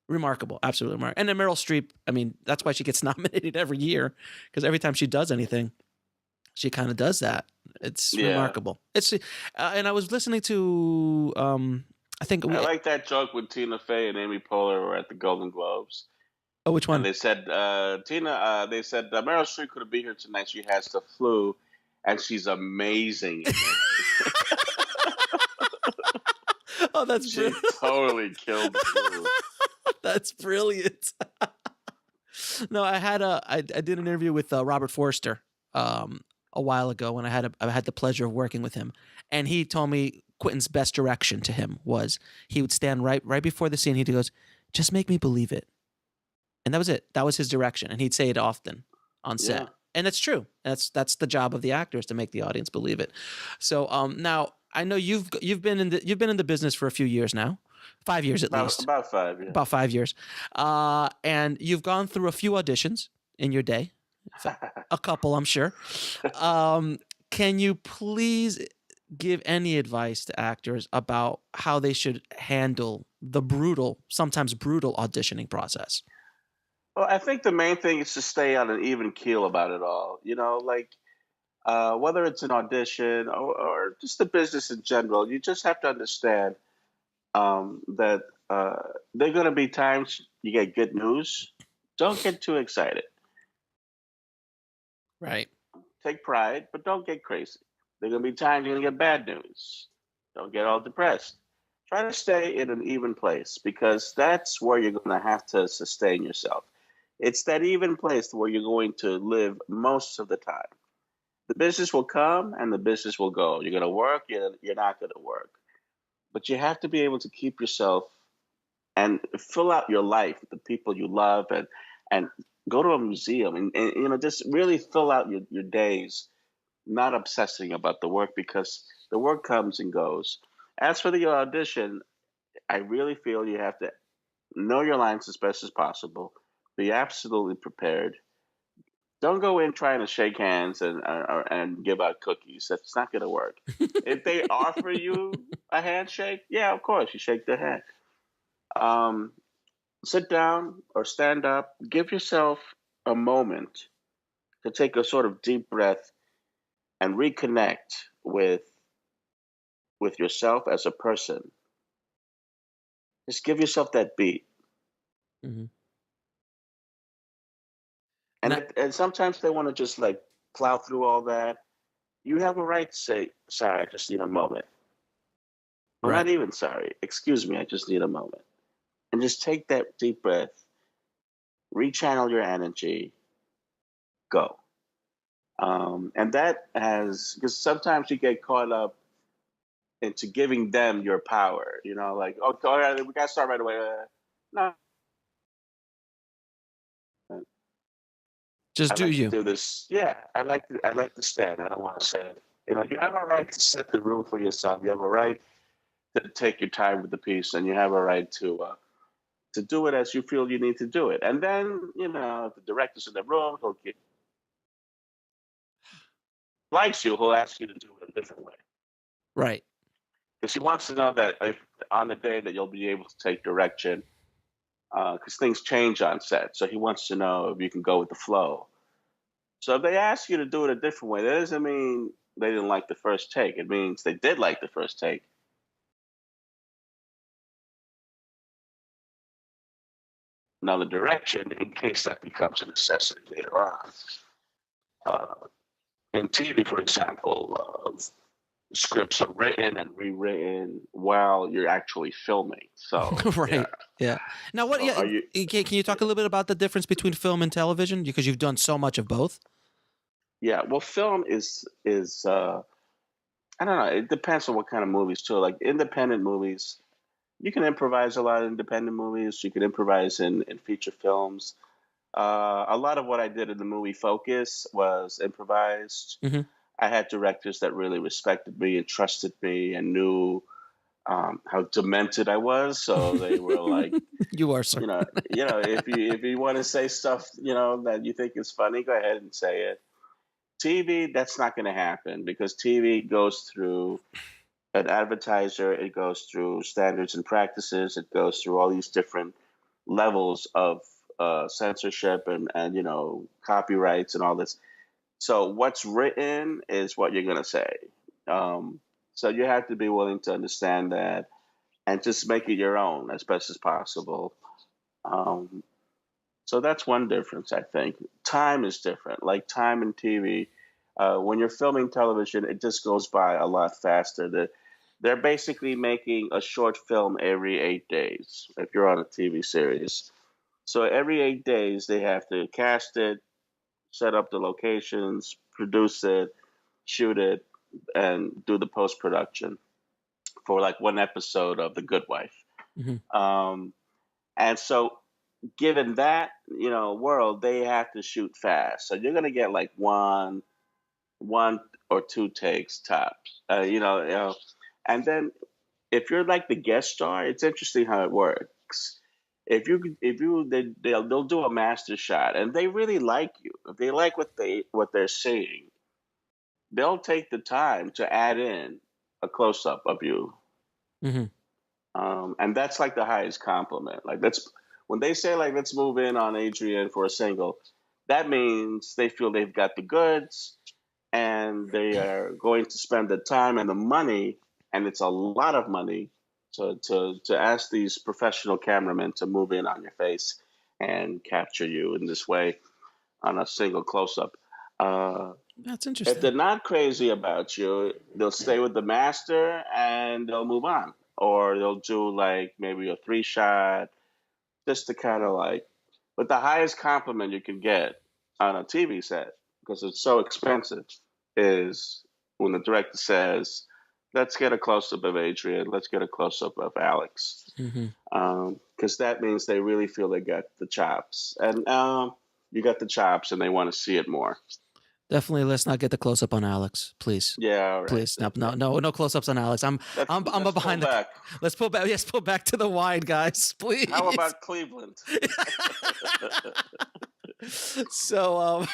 Speaker 1: Remarkable, absolutely remarkable. And then Meryl Streep, I mean, that's why she gets nominated every year, because every time she does anything, she kind of does that. It's
Speaker 3: Yeah.
Speaker 1: remarkable. And I was listening to, I think
Speaker 3: I like that joke when Tina Fey and Amy Poehler were at the Golden Globes,
Speaker 1: oh, which
Speaker 3: and
Speaker 1: one?
Speaker 3: they said they said Meryl Streep couldn't be here tonight. She has the flu, and she's amazing in it.
Speaker 1: Oh, that's
Speaker 3: She
Speaker 1: brilliant.
Speaker 3: totally killed the flu.
Speaker 1: That's brilliant. No, I did an interview with Robert Forster a while ago when I had the pleasure of working with him, and he told me Quentin's best direction to him was he would stand right before the scene. He goes, "Just make me believe it," and that was it. That was his direction, and he'd say it often on
Speaker 3: Yeah.
Speaker 1: set, and that's true. That's the job of the actor, is to make the audience believe it. So now I know you've been in the business for a few years now, 5 years at least.
Speaker 3: About 5. Yeah.
Speaker 1: About 5 years. And you've gone through a few auditions in your day, a couple, I'm sure. Can you please give any advice to actors about how they should handle the sometimes brutal auditioning process?
Speaker 3: Well, I think the main thing is to stay on an even keel about it all. Like whether it's an audition or just the business in general, you just have to understand that there are going to be times you get good news. Don't get too excited.
Speaker 1: Right.
Speaker 3: Take pride, but don't get crazy. There are going to be times you're going to get bad news. Don't get all depressed. try to stay in an even place because that's where you're going to have to sustain yourself. It's that even place where you're going to live most of the time. The business will come and the business will go. You're going to work, you're not going to work. But you have to be able to keep yourself and fill out your life with the people you love and go to a museum and just really fill out your days, not obsessing about the work because the work comes and goes. As for the audition, I really feel you have to know your lines as best as possible, be absolutely prepared. Don't go in trying to shake hands and give out cookies. That's not going to work. If they offer you a handshake, yeah, of course, you shake their hand. Um, Sit down or stand up. Give yourself a moment to take a sort of deep breath and reconnect with yourself as a person. Just give yourself that beat.
Speaker 1: Hmm. And
Speaker 3: And
Speaker 1: I,
Speaker 3: and sometimes they want to just like plow through all that. You have a right to say, "Sorry, I just need a moment." Or
Speaker 1: right.
Speaker 3: not even sorry. Excuse me, I just need a moment. And just take that deep breath, rechannel your energy, go. And that has because sometimes you get caught up into giving them your power. Like, oh, all right, we got to start right away. No,
Speaker 1: Just
Speaker 3: I
Speaker 1: do
Speaker 3: like to
Speaker 1: you.
Speaker 3: do this. Yeah, I like to stand. I don't want to say it. You have a right to set the room for yourself. You have a right to take your time with the piece, and you have a right to do it as you feel you need to do it. And then, if the director's in the room, he'll get likes you, he'll ask you to do it a different way.
Speaker 1: Right.
Speaker 3: Because he wants to know that if on the day that you'll be able to take direction, because things change on set. So he wants to know if you can go with the flow. So if they ask you to do it a different way, that doesn't mean they didn't like the first take. It means they did like the first take. Now the direction, in case that becomes a necessity later on. Uh, in TV, for example, scripts are written and rewritten while you're actually filming. So yeah.
Speaker 1: Right. Yeah. Now, what?
Speaker 3: So
Speaker 1: Yeah.
Speaker 3: are you?
Speaker 1: Can you talk a little bit about the difference between film and television because you've done so much of both?
Speaker 3: Yeah. Well, film is I don't know. It depends on what kind of movies too. Like independent movies, you can improvise a lot of independent movies. You can improvise in feature films. A lot of what I did in the movie Focus was improvised.
Speaker 1: Hmm.
Speaker 3: I had directors that really respected me and trusted me and knew how demented I was. So they were like,
Speaker 1: You are, sir.
Speaker 3: if you want to say stuff, that you think is funny, go ahead and say it. TV, that's not going to happen because TV goes through an advertiser, it goes through standards and practices, it goes through all these different levels of censorship and copyrights and all this. So what's written is what you're going to say. Um, so you have to be willing to understand that and just make it your own as best as possible. Um, so that's one difference, I think. Time is different. Like time in TV, when you're filming television, it just goes by a lot faster. They're basically making a short film every 8 days if you're on a TV series. So every 8 days, they have to cast it, set up the locations, produce it, shoot it, and do the post production for like one episode of The Good Wife.
Speaker 1: Hmm.
Speaker 3: Um, and so given that world, they have to shoot fast. So you're gonna get like one or two takes tops. And then if you're like the guest star, it's interesting how it works. They'll do a master shot, and they really like you. If they like what they're seeing, they'll take the time to add in a close up of you.
Speaker 1: Hmm.
Speaker 3: And that's like the highest compliment. Like that's when they say like let's move in on Adrian for a single, that means they feel they've got the goods and they are going to spend the time and the money, and it's a lot of money to ask these professional cameramen to move in on your face and capture you in this way on a single close up. Uh,
Speaker 1: That's
Speaker 3: if they're
Speaker 1: interesting.
Speaker 3: not crazy about you, they'll stay with the master and they'll move on. or they'll do like maybe a 3-shot, just to kind of like. But the highest compliment you can get on a TV set, because it's so expensive, is when the director says, "Let's get a close up of Adrian. Let's get a close up of Alex," because that means they really feel they got the chops, and you got the chops, and they want to see it more.
Speaker 1: Definitely, let's not get the close up on Alex, please.
Speaker 3: Yeah, all right.
Speaker 1: Please, no close ups on Alex. I'm behind
Speaker 3: back.
Speaker 1: Let's pull back. Yes, pull back to the wide, guys, please.
Speaker 3: How about Cleveland?
Speaker 1: So,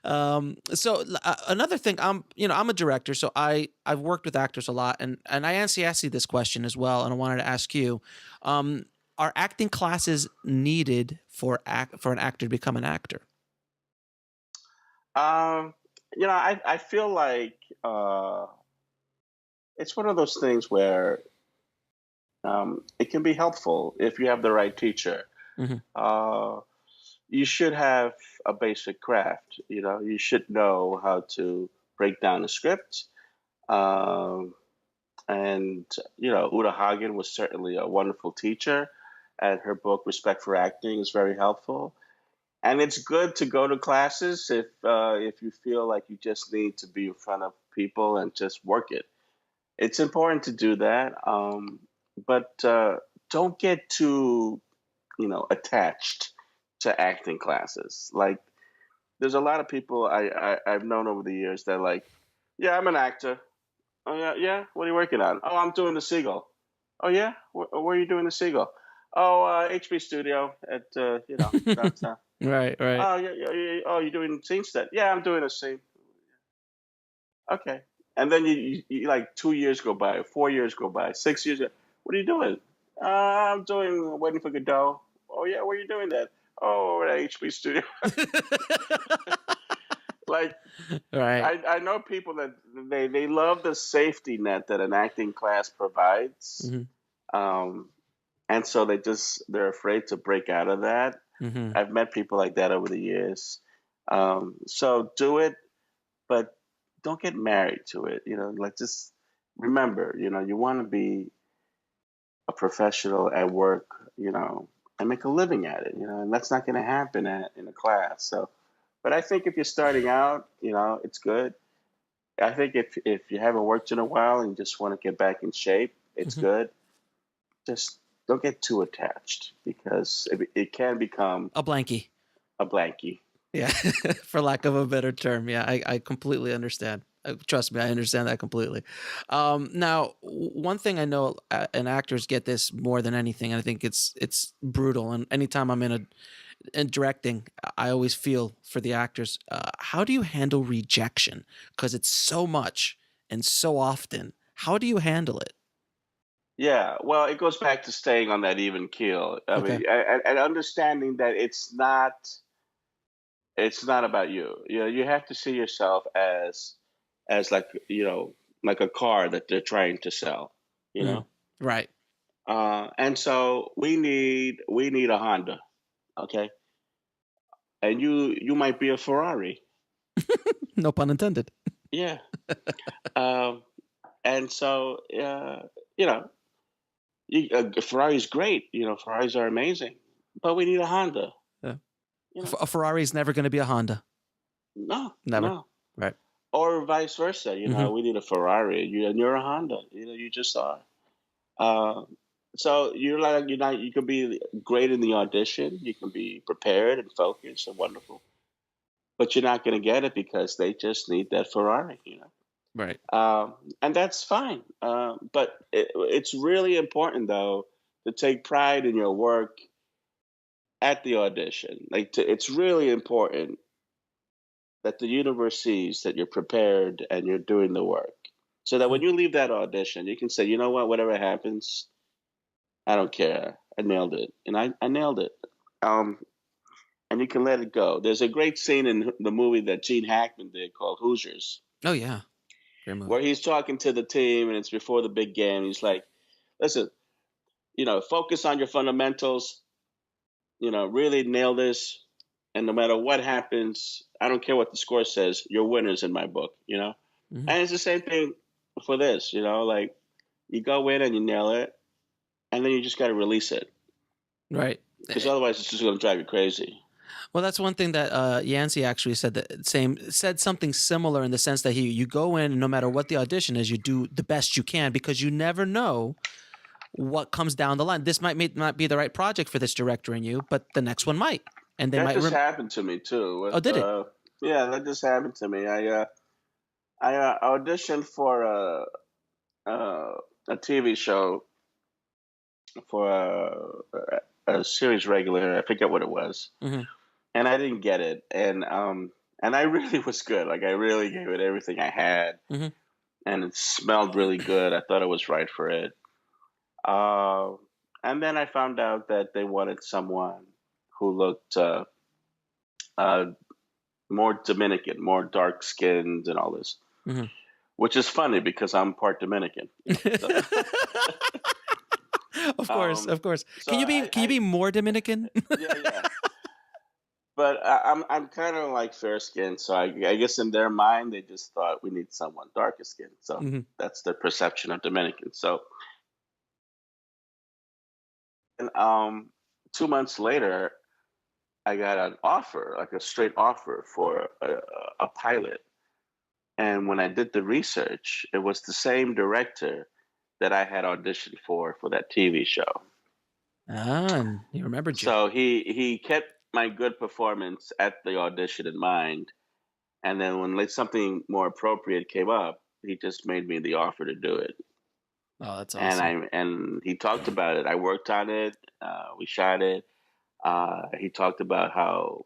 Speaker 1: another thing, I'm a director, so I've worked with actors a lot, and I asked this question as well, and I wanted to ask you, are acting classes needed for an actor to become an actor?
Speaker 3: I feel like it's one of those things where it can be helpful if you have the right teacher. You should have a basic craft. You should know how to break down a script. And Uta Hagen was certainly a wonderful teacher, and her book Respect for Acting is very helpful. And it's good to go to classes if you feel like you just need to be in front of people and just work it. It's important to do that, but don't get too attached to acting classes. Like, there's a lot of people I've known over the years that like, yeah, I'm an actor. Oh yeah. What are you working on? Oh, I'm doing the Seagull. Oh yeah, where are you doing the Seagull? Oh, HB Studio at downtown.
Speaker 1: Right.
Speaker 3: Oh yeah. Oh, you're doing scene set? Yeah, I'm doing a scene. Okay. And then you like 2 years go by, 4 years go by, 6 years. What are you doing? I'm doing Waiting for Godot. Oh yeah, where are you doing that? Oh, at HB Studio. Like,
Speaker 1: right.
Speaker 3: I know people that they love the safety net that an acting class provides, and so they're afraid to break out of that. I've met people like that over the years. So do it, but don't get married to it. Like, just remember, you want to be a professional at work, and make a living at it, and that's not going to happen in a class. So, but I think if you're starting out, it's good. I think if you haven't worked in a while and you just want to get back in shape, it's good. Just don't get too attached, because it can become
Speaker 1: a blankie.
Speaker 3: Yeah,
Speaker 1: for lack of a better term. Yeah, I completely understand. Trust me, I understand that completely. Now, one thing I know, and actors get this more than anything, and I think it's brutal. And anytime I'm in directing, I always feel for the actors. How do you handle rejection? Because it's so much and so often. How do you handle it?
Speaker 3: Yeah, well, it goes back to staying on that even keel. I mean, and understanding that it's not about you. You have to see yourself as like like a car that they're trying to sell.
Speaker 1: Right.
Speaker 3: And so we need a Honda, okay? And you might be a Ferrari.
Speaker 1: No pun intended.
Speaker 3: Yeah. And so Ferrari's great. Ferraris are amazing, but we need a Honda.
Speaker 1: Yeah. A Ferrari is never going to be a Honda.
Speaker 3: No,
Speaker 1: never.
Speaker 3: No.
Speaker 1: Right.
Speaker 3: Or vice versa. We need a Ferrari, and you're a Honda. You just are. So you can be great in the audition. You can be prepared and focused and wonderful, but you're not going to get it because they just need that Ferrari.
Speaker 1: Right.
Speaker 3: And that's fine. But it's really important, though, to take pride in your work at the audition. It's really important that the universe sees that you're prepared and you're doing the work, so that when you leave that audition, you can say, you know what, whatever happens, I don't care. I nailed it. And I nailed it. And you can let it go. There's a great scene in the movie that Gene Hackman did called Hoosiers.
Speaker 1: Oh, yeah. Great movie.
Speaker 3: Where he's talking to the team, and it's before the big game. He's like, listen, focus on your fundamentals, really nail this. And no matter what happens, I don't care what the score says, you're winners in my book, And it's the same thing for this, like, You go in and you nail it, and then you just got to release it,
Speaker 1: Right.
Speaker 3: because otherwise it's just going to drive you crazy.
Speaker 1: Well, that's one thing that Yancey actually said, said something similar in the sense that you go in and no matter what the audition is, you do the best you can because you never know what comes down the line. This might not be the right project for this director and you, but the next one might, and they
Speaker 3: That
Speaker 1: might.
Speaker 3: just happened to me too.
Speaker 1: Oh, did it?
Speaker 3: Yeah, that just happened to me. I auditioned for a TV show for a series regular. I forget what it was,
Speaker 1: Mm-hmm.
Speaker 3: and I didn't get it. And I really was good. Like, I really gave it everything I had,
Speaker 1: Mm-hmm.
Speaker 3: and it smelled really good. I thought I was right for it. Uh, and then I found out that they wanted someone who looked uh, more Dominican, more dark skinned, and all this.
Speaker 1: Mm-hmm.
Speaker 3: Which is funny because I'm part Dominican. So,
Speaker 1: Of course, of course.
Speaker 3: So
Speaker 1: Can you be more Dominican?
Speaker 3: yeah. But I'm kind of like fair skinned, so I guess in their mind they just thought we need someone darker skinned. So
Speaker 1: Mm-hmm.
Speaker 3: that's their perception of Dominicans. So, and 2 months later, I got an offer, like a straight offer for a pilot. And when I did the research, it was the same director that I had auditioned for that TV show.
Speaker 1: And he remembered you.
Speaker 3: So he kept my good performance at the audition in mind, and then when like something more appropriate came up, he just made me the offer to do it.
Speaker 1: Oh, that's awesome.
Speaker 3: And he talked about it. I worked on it. We shot it. He talked about how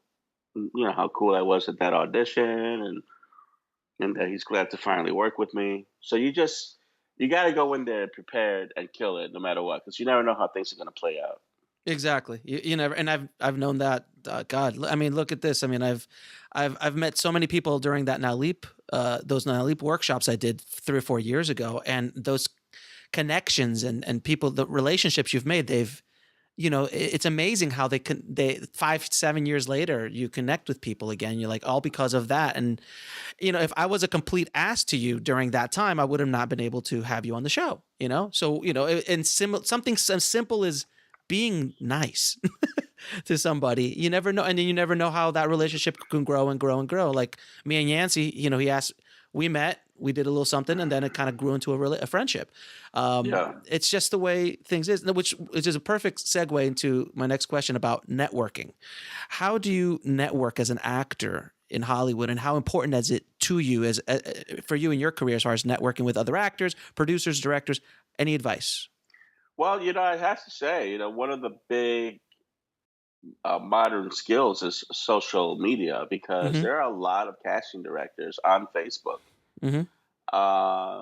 Speaker 3: how cool I was at that audition, and that he's glad to finally work with me. So you got to go in there prepared and kill it no matter what, because you never know how things are going to play out.
Speaker 1: Exactly. You never, and I've known that. God, I mean, look at this. I mean, I've met so many people during that Now Leap, those Now Leap workshops I did 3 or 4 years ago, and those connections and people, the relationships you've made, it's amazing how they 5-7 years later you connect with people again. You're like, all because of that. And if I was a complete ass to you during that time, I would have not been able to have you on the show. So and something as simple as being nice to somebody, you never know, and then you never know how that relationship can grow and grow and grow. Like me and Yancey, we met, we did a little something, and then it kind of grew into a friendship. It's just the way things is, which is a perfect segue into my next question about networking. How do you network as an actor in Hollywood, and how important is it to you as for you in your career as far as networking with other actors, producers, directors? Any advice?
Speaker 3: Well, I have to say, one of the big modern skills is social media, because there are a lot of casting directors on Facebook.
Speaker 1: Mm-hmm.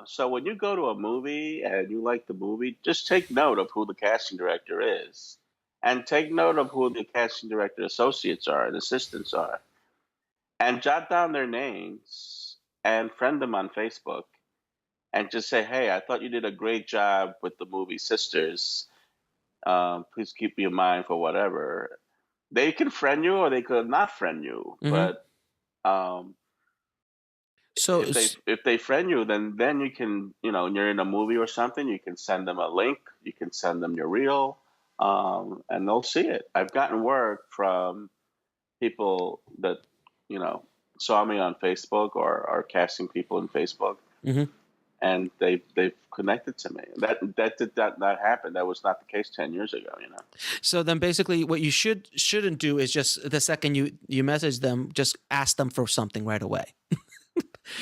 Speaker 3: So when you go to a movie and you like the movie, just take note of who the casting director is, and take note of who the casting director associates are and assistants are, and jot down their names and friend them on Facebook, and just say, hey, I thought you did a great job with the movie Sisters. Please keep me in mind for whatever. They can friend you or they could not friend you, but
Speaker 1: so
Speaker 3: if they friend you, then you can, when you're in a movie or something, you can send them a link, you can send them your reel, and they'll see it. I've gotten work from people that saw me on Facebook or are casting people in Facebook. And they've connected to me. That did not happen. That was not the case 10 years ago.
Speaker 1: So then, basically, what you shouldn't do is just the second you message them, just ask them for something right away.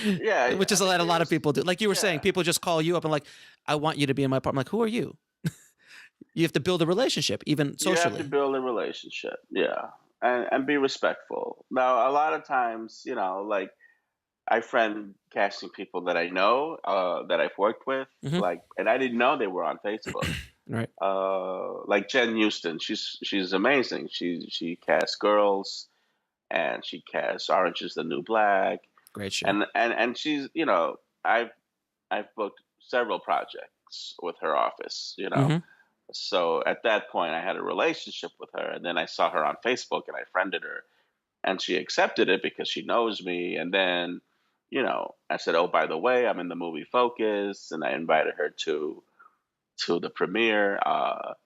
Speaker 3: Yeah,
Speaker 1: which is what a lot of people do. Like you were saying, people just call you up and like, I want you to be in my part. I'm like, who are you? You have to build a relationship, even socially.
Speaker 3: You have to build a relationship, yeah, and be respectful. Now, a lot of times, like, I friend casting people that I know, that I've worked with, and I didn't know they were on Facebook.
Speaker 1: Right.
Speaker 3: Like Jen Houston, she's amazing. She casts Girls, and she casts Orange Is the New Black.
Speaker 1: Great show.
Speaker 3: And she's, I've booked several projects with her office. So at that point, I had a relationship with her, and then I saw her on Facebook, and I friended her, and she accepted it because she knows me, and then. I said, oh, by the way, I'm in the movie Focus, and I invited her to to the premiere.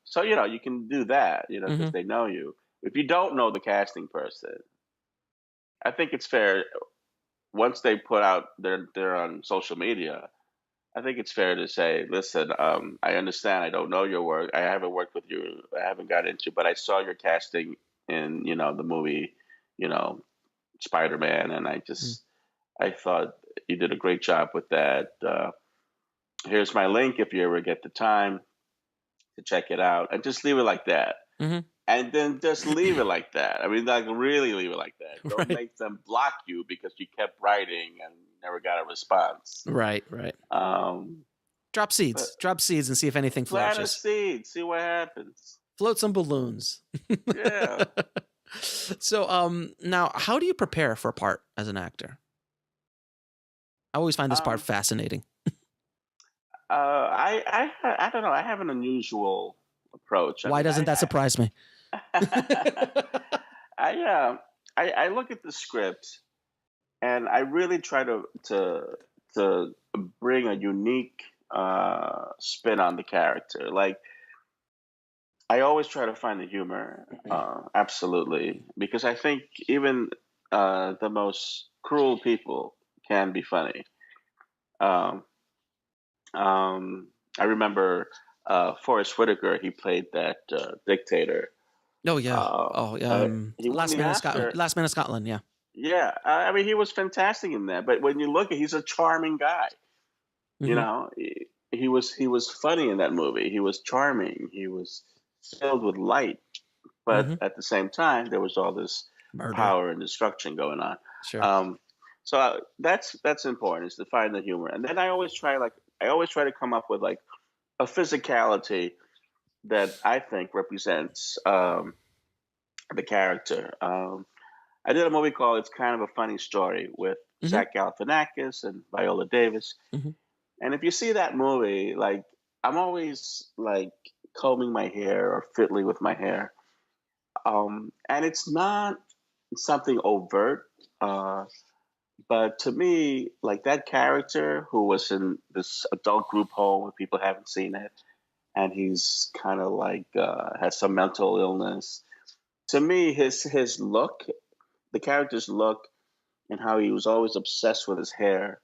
Speaker 3: So you can do that, because
Speaker 1: Hmm.
Speaker 3: they know you. If you don't know the casting person, I think it's fair once they put out they're on social media. I think it's fair to say, listen, I understand I don't know your work. I haven't worked with you. I haven't got into, but I saw your casting in, the movie, you know, Spider-Man, and I thought you did a great job with that. Here's my link if you ever get the time to check it out, and just leave it like that.
Speaker 1: Hmm.
Speaker 3: And then just leave it like that. I mean, like really leave it like that. Don't
Speaker 1: Right.
Speaker 3: make them block you because you kept writing and never got a response.
Speaker 1: Right. Right.
Speaker 3: Um,
Speaker 1: Drop
Speaker 3: but
Speaker 1: seeds. Drop seeds and see if anything
Speaker 3: plant a
Speaker 1: flourishes.
Speaker 3: seed, see what happens.
Speaker 1: Float some balloons.
Speaker 3: Yeah.
Speaker 1: So, now how do you prepare for a part as an actor? I always find this part
Speaker 3: Um,
Speaker 1: fascinating.
Speaker 3: I don't know. I have an unusual approach. I
Speaker 1: Why
Speaker 3: mean,
Speaker 1: doesn't that surprise me?
Speaker 3: I I look at the script and I really try to bring a unique spin on the character. Like I always try to find the humor, absolutely, because I think even the most cruel people can be funny. Um, I remember Forrest Whitaker. He played that dictator.
Speaker 1: Oh yeah.
Speaker 3: Uh,
Speaker 1: Oh,
Speaker 3: he won
Speaker 1: Last
Speaker 3: the
Speaker 1: Man in Scotland.
Speaker 3: Oscar.
Speaker 1: Last Man in Scotland. Yeah.
Speaker 3: Yeah, I mean, he was fantastic in that. But when you look at, he's a charming guy. You
Speaker 1: Hmm.
Speaker 3: know, he was funny in that movie. He was charming. He was filled with light. But
Speaker 1: Hmm.
Speaker 3: at the same time, there was all this
Speaker 1: Murder.
Speaker 3: power and destruction going on.
Speaker 1: Sure.
Speaker 3: So that's important, is to find the humor. And then I always try to come up with like a physicality that I think represents the character. I did a movie called "It's Kind of a Funny Story" with
Speaker 1: Hmm.
Speaker 3: Zach Galifianakis and Viola Davis.
Speaker 1: Hmm.
Speaker 3: And if you see that movie, like I'm always like combing my hair or fiddling with my hair, and it's not something overt. Uh, but to me, like that character who was in this adult group home where people haven't seen it, and he's kind of like has some mental illness. To me, his look, the character's look, and how he was always obsessed with his hair,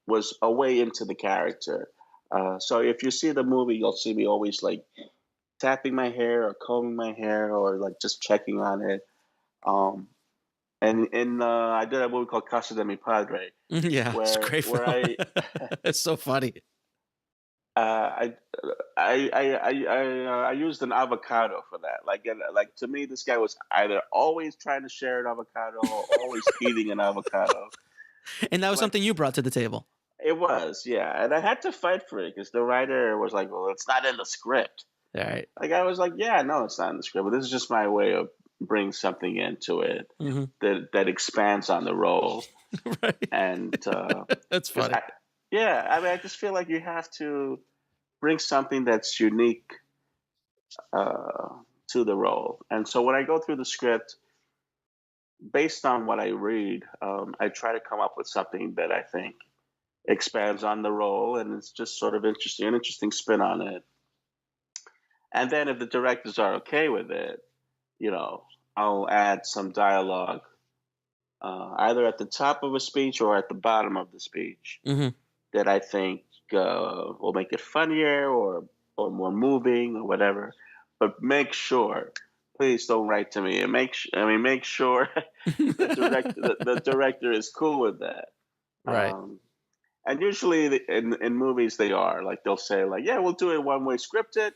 Speaker 3: was a way into the character. So if you see the movie, you'll see me always like tapping my hair or combing my hair or like just checking on it. Um, and I did a movie called Casa de mi Padre,
Speaker 1: Yeah. It's a
Speaker 3: where
Speaker 1: great
Speaker 3: where
Speaker 1: film.
Speaker 3: I
Speaker 1: It's so funny.
Speaker 3: I I used an avocado for that. Like to me, this guy was either always trying to share an avocado or always eating an avocado.
Speaker 1: And that was
Speaker 3: Like
Speaker 1: something you brought to the table.
Speaker 3: it was, yeah. And I had to fight for it because the writer was like, "Well, it's not in the script."
Speaker 1: All right.
Speaker 3: Like I was like, "Yeah, no, it's not in the script, but this is just my way of bringing something into it
Speaker 1: Hmm.
Speaker 3: that expands on the role."
Speaker 1: Right.
Speaker 3: And
Speaker 1: That's
Speaker 3: because
Speaker 1: funny.
Speaker 3: yeah, I mean, I just feel like you have to bring something that's unique uh, to the role. And so when I go through the script, based on what I read, I try to come up with something that I think expands on the role, and it's just sort of interesting, an interesting spin on it. And then if the directors are okay with it, I'll add some dialogue, either at the top of a speech or at the bottom of the speech,
Speaker 1: Hmm.
Speaker 3: that I think will make it funnier or more moving or whatever. But make sure, please don't write to me, and make sure the director is cool with that.
Speaker 1: Right.
Speaker 3: And usually in movies they are like they'll say like, yeah, we'll do it one way scripted,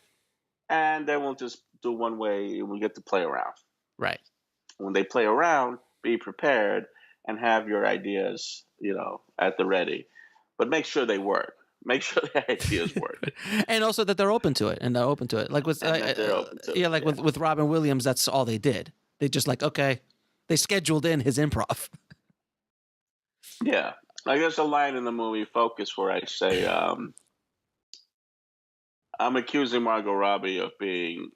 Speaker 3: and then we'll just do one way and we get to play around.
Speaker 1: Right.
Speaker 3: When they play around, be prepared and have your ideas, at the ready. But make sure they work. Make sure the ideas work
Speaker 1: And also that they're open to it, and they're open to it. Like with
Speaker 3: and that they're open to
Speaker 1: yeah,
Speaker 3: it.
Speaker 1: like
Speaker 3: Yeah.
Speaker 1: with Robin Williams, that's all they did. They just like, okay, they scheduled in his improv.
Speaker 3: Yeah. Like there's a line in the movie Focus where I say, I'm accusing Margot Robbie of being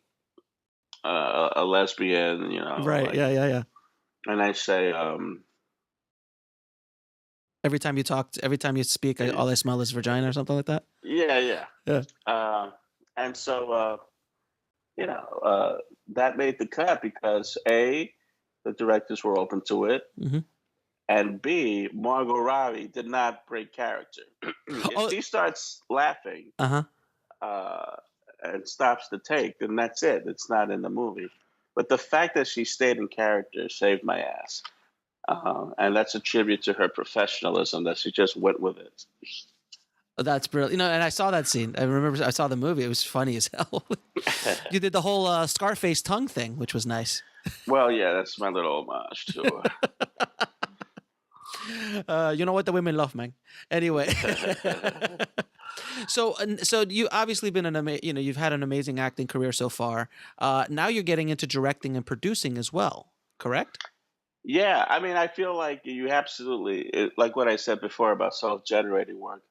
Speaker 3: a lesbian,
Speaker 1: Right.
Speaker 3: like,
Speaker 1: Yeah. Yeah. Yeah.
Speaker 3: and I say,
Speaker 1: Every time you talk, every time you speak, all I smell is vagina or something like that.
Speaker 3: Yeah, yeah.
Speaker 1: Yeah.
Speaker 3: And so, you know, that made the cut because A, the directors were open to it,
Speaker 1: Hmm.
Speaker 3: and B, Margot Robbie did not break character. If
Speaker 1: Oh,
Speaker 3: she starts laughing
Speaker 1: uh-huh.
Speaker 3: uh, and stops the take, then that's it. It's not in the movie. But the fact that she stayed in character saved my ass. And that's a tribute to her professionalism that she just went with it.
Speaker 1: That's brilliant. You know, and I saw that scene. I remember I saw the movie. It was funny as hell. You did the whole Scarface tongue thing, which was nice.
Speaker 3: Well, yeah, that's my little homage to
Speaker 1: You know what the women love, man. Anyway,
Speaker 3: her.
Speaker 1: so you obviously been you've had an amazing acting career so far. Now you're getting into directing and producing as well, correct?
Speaker 3: Yeah, I mean, I feel like you absolutely like what I said before about self-generating work.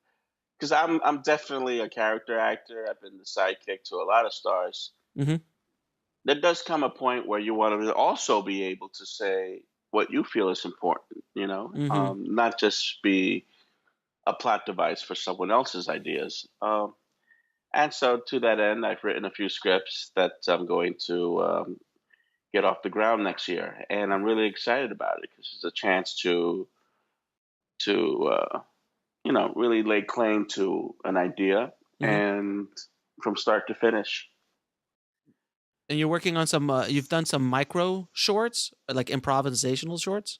Speaker 3: Because I'm definitely a character actor. I've been the sidekick to a lot of stars.
Speaker 1: Mm-hmm.
Speaker 3: There does come a point where you want to also be able to say what you feel is important.
Speaker 1: Mm-hmm.
Speaker 3: Not just be a plot device for someone else's ideas. And so, to that end, I've written a few scripts that I'm going to get off the ground next year, and I'm really excited about it because it's a chance to really lay claim to an idea
Speaker 1: Mm-hmm.
Speaker 3: and from start to finish.
Speaker 1: And you're working on some. You've done some micro shorts, like improvisational shorts.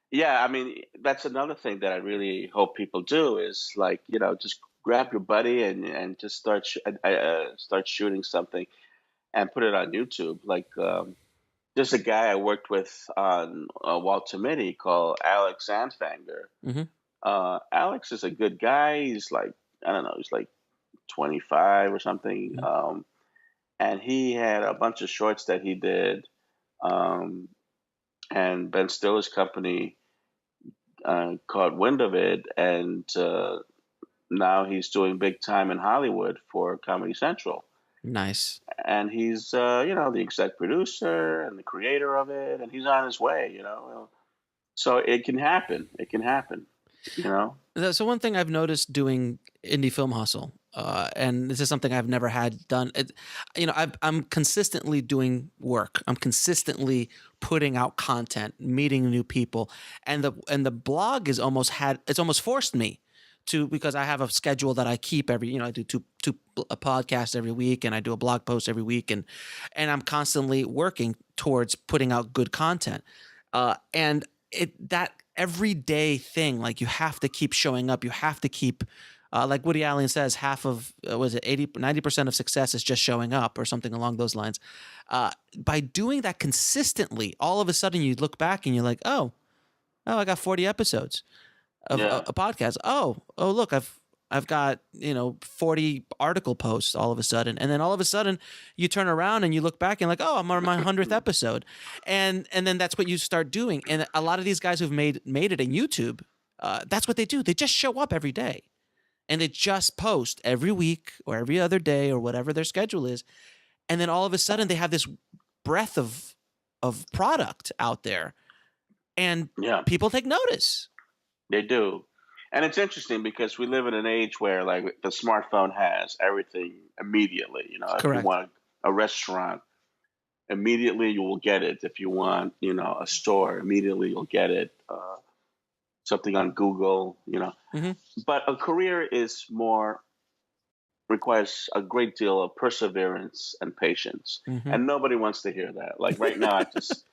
Speaker 3: Yeah, I mean, that's another thing that I really hope people do is like, just grab your buddy and just start shooting something and put it on YouTube. Like, there's a guy I worked with on Walter Mitty called Alex Anfanger.
Speaker 1: Mm-hmm.
Speaker 3: Alex is a good guy. He's like, I don't know, he's like 25 or something.
Speaker 1: Mm-hmm.
Speaker 3: And he had a bunch of shorts that he did. Um, and Ben Stiller's company caught wind of it, and now he's doing big time in Hollywood for Comedy Central.
Speaker 1: Nice.
Speaker 3: And he's, the exec producer and the creator of it, and he's on his way. So it can happen. It can happen, you know?
Speaker 1: So one thing I've noticed doing indie film hustle, and this is something I've never had done. I'm consistently doing work. I'm consistently putting out content, meeting new people, and the blog is it's almost forced me to, because I have a schedule that I keep I do two a podcast every week, and I do a blog post every week, and I'm constantly working towards putting out good content, and that everyday thing, like you have to keep showing up, you have to keep like Woody Allen says, half of was it 90% of success is just showing up, or something along those lines. By doing that consistently, all of a sudden you look back and you're like, oh, I got 40 episodes of
Speaker 3: Yeah.
Speaker 1: a podcast. Oh, look, I've got 40 article posts all of a sudden, and then all of a sudden you turn around and you look back and like, oh, I'm on my 100th episode, and then that's what you start doing. And a lot of these guys who've made it in YouTube, that's what they do. They just show up every day, and they just post every week or every other day or whatever their schedule is, and then all of a sudden they have this breadth of product out there, and
Speaker 3: Yeah,
Speaker 1: people take notice.
Speaker 3: they do. And it's interesting because we live in an age where like the smartphone has everything immediately. If you
Speaker 1: Correct.
Speaker 3: want a restaurant, immediately you will get it. If you want, a store, immediately you'll get it. Something on Google.
Speaker 1: Mm-hmm.
Speaker 3: But a career requires a great deal of perseverance and patience,
Speaker 1: Mm-hmm.
Speaker 3: and nobody wants to hear that. Like right now, I just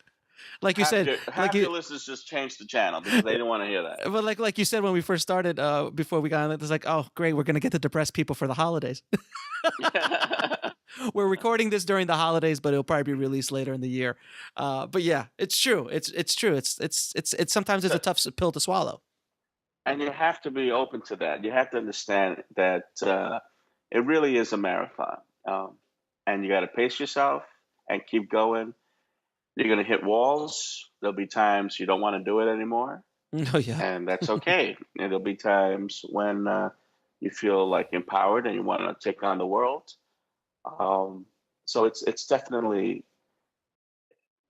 Speaker 1: Like you said,
Speaker 3: half your listeners just changed the channel because they didn't want to hear that.
Speaker 1: but like you said when we first started, before we got on, it was like, oh, great, we're gonna get the depressed people for the holidays. We're recording this during the holidays, but it'll probably be released later in the year. But yeah, it's true. It's true. It's sometimes it's a tough pill to swallow.
Speaker 3: And you have to be open to that. You have to understand that it really is a marathon, and you got to pace yourself and keep going. You're going to hit walls. There'll be times you don't want to do it anymore,
Speaker 1: Oh yeah.
Speaker 3: and that's okay. And there'll be times when you feel like empowered and you want to take on the world. So it's definitely,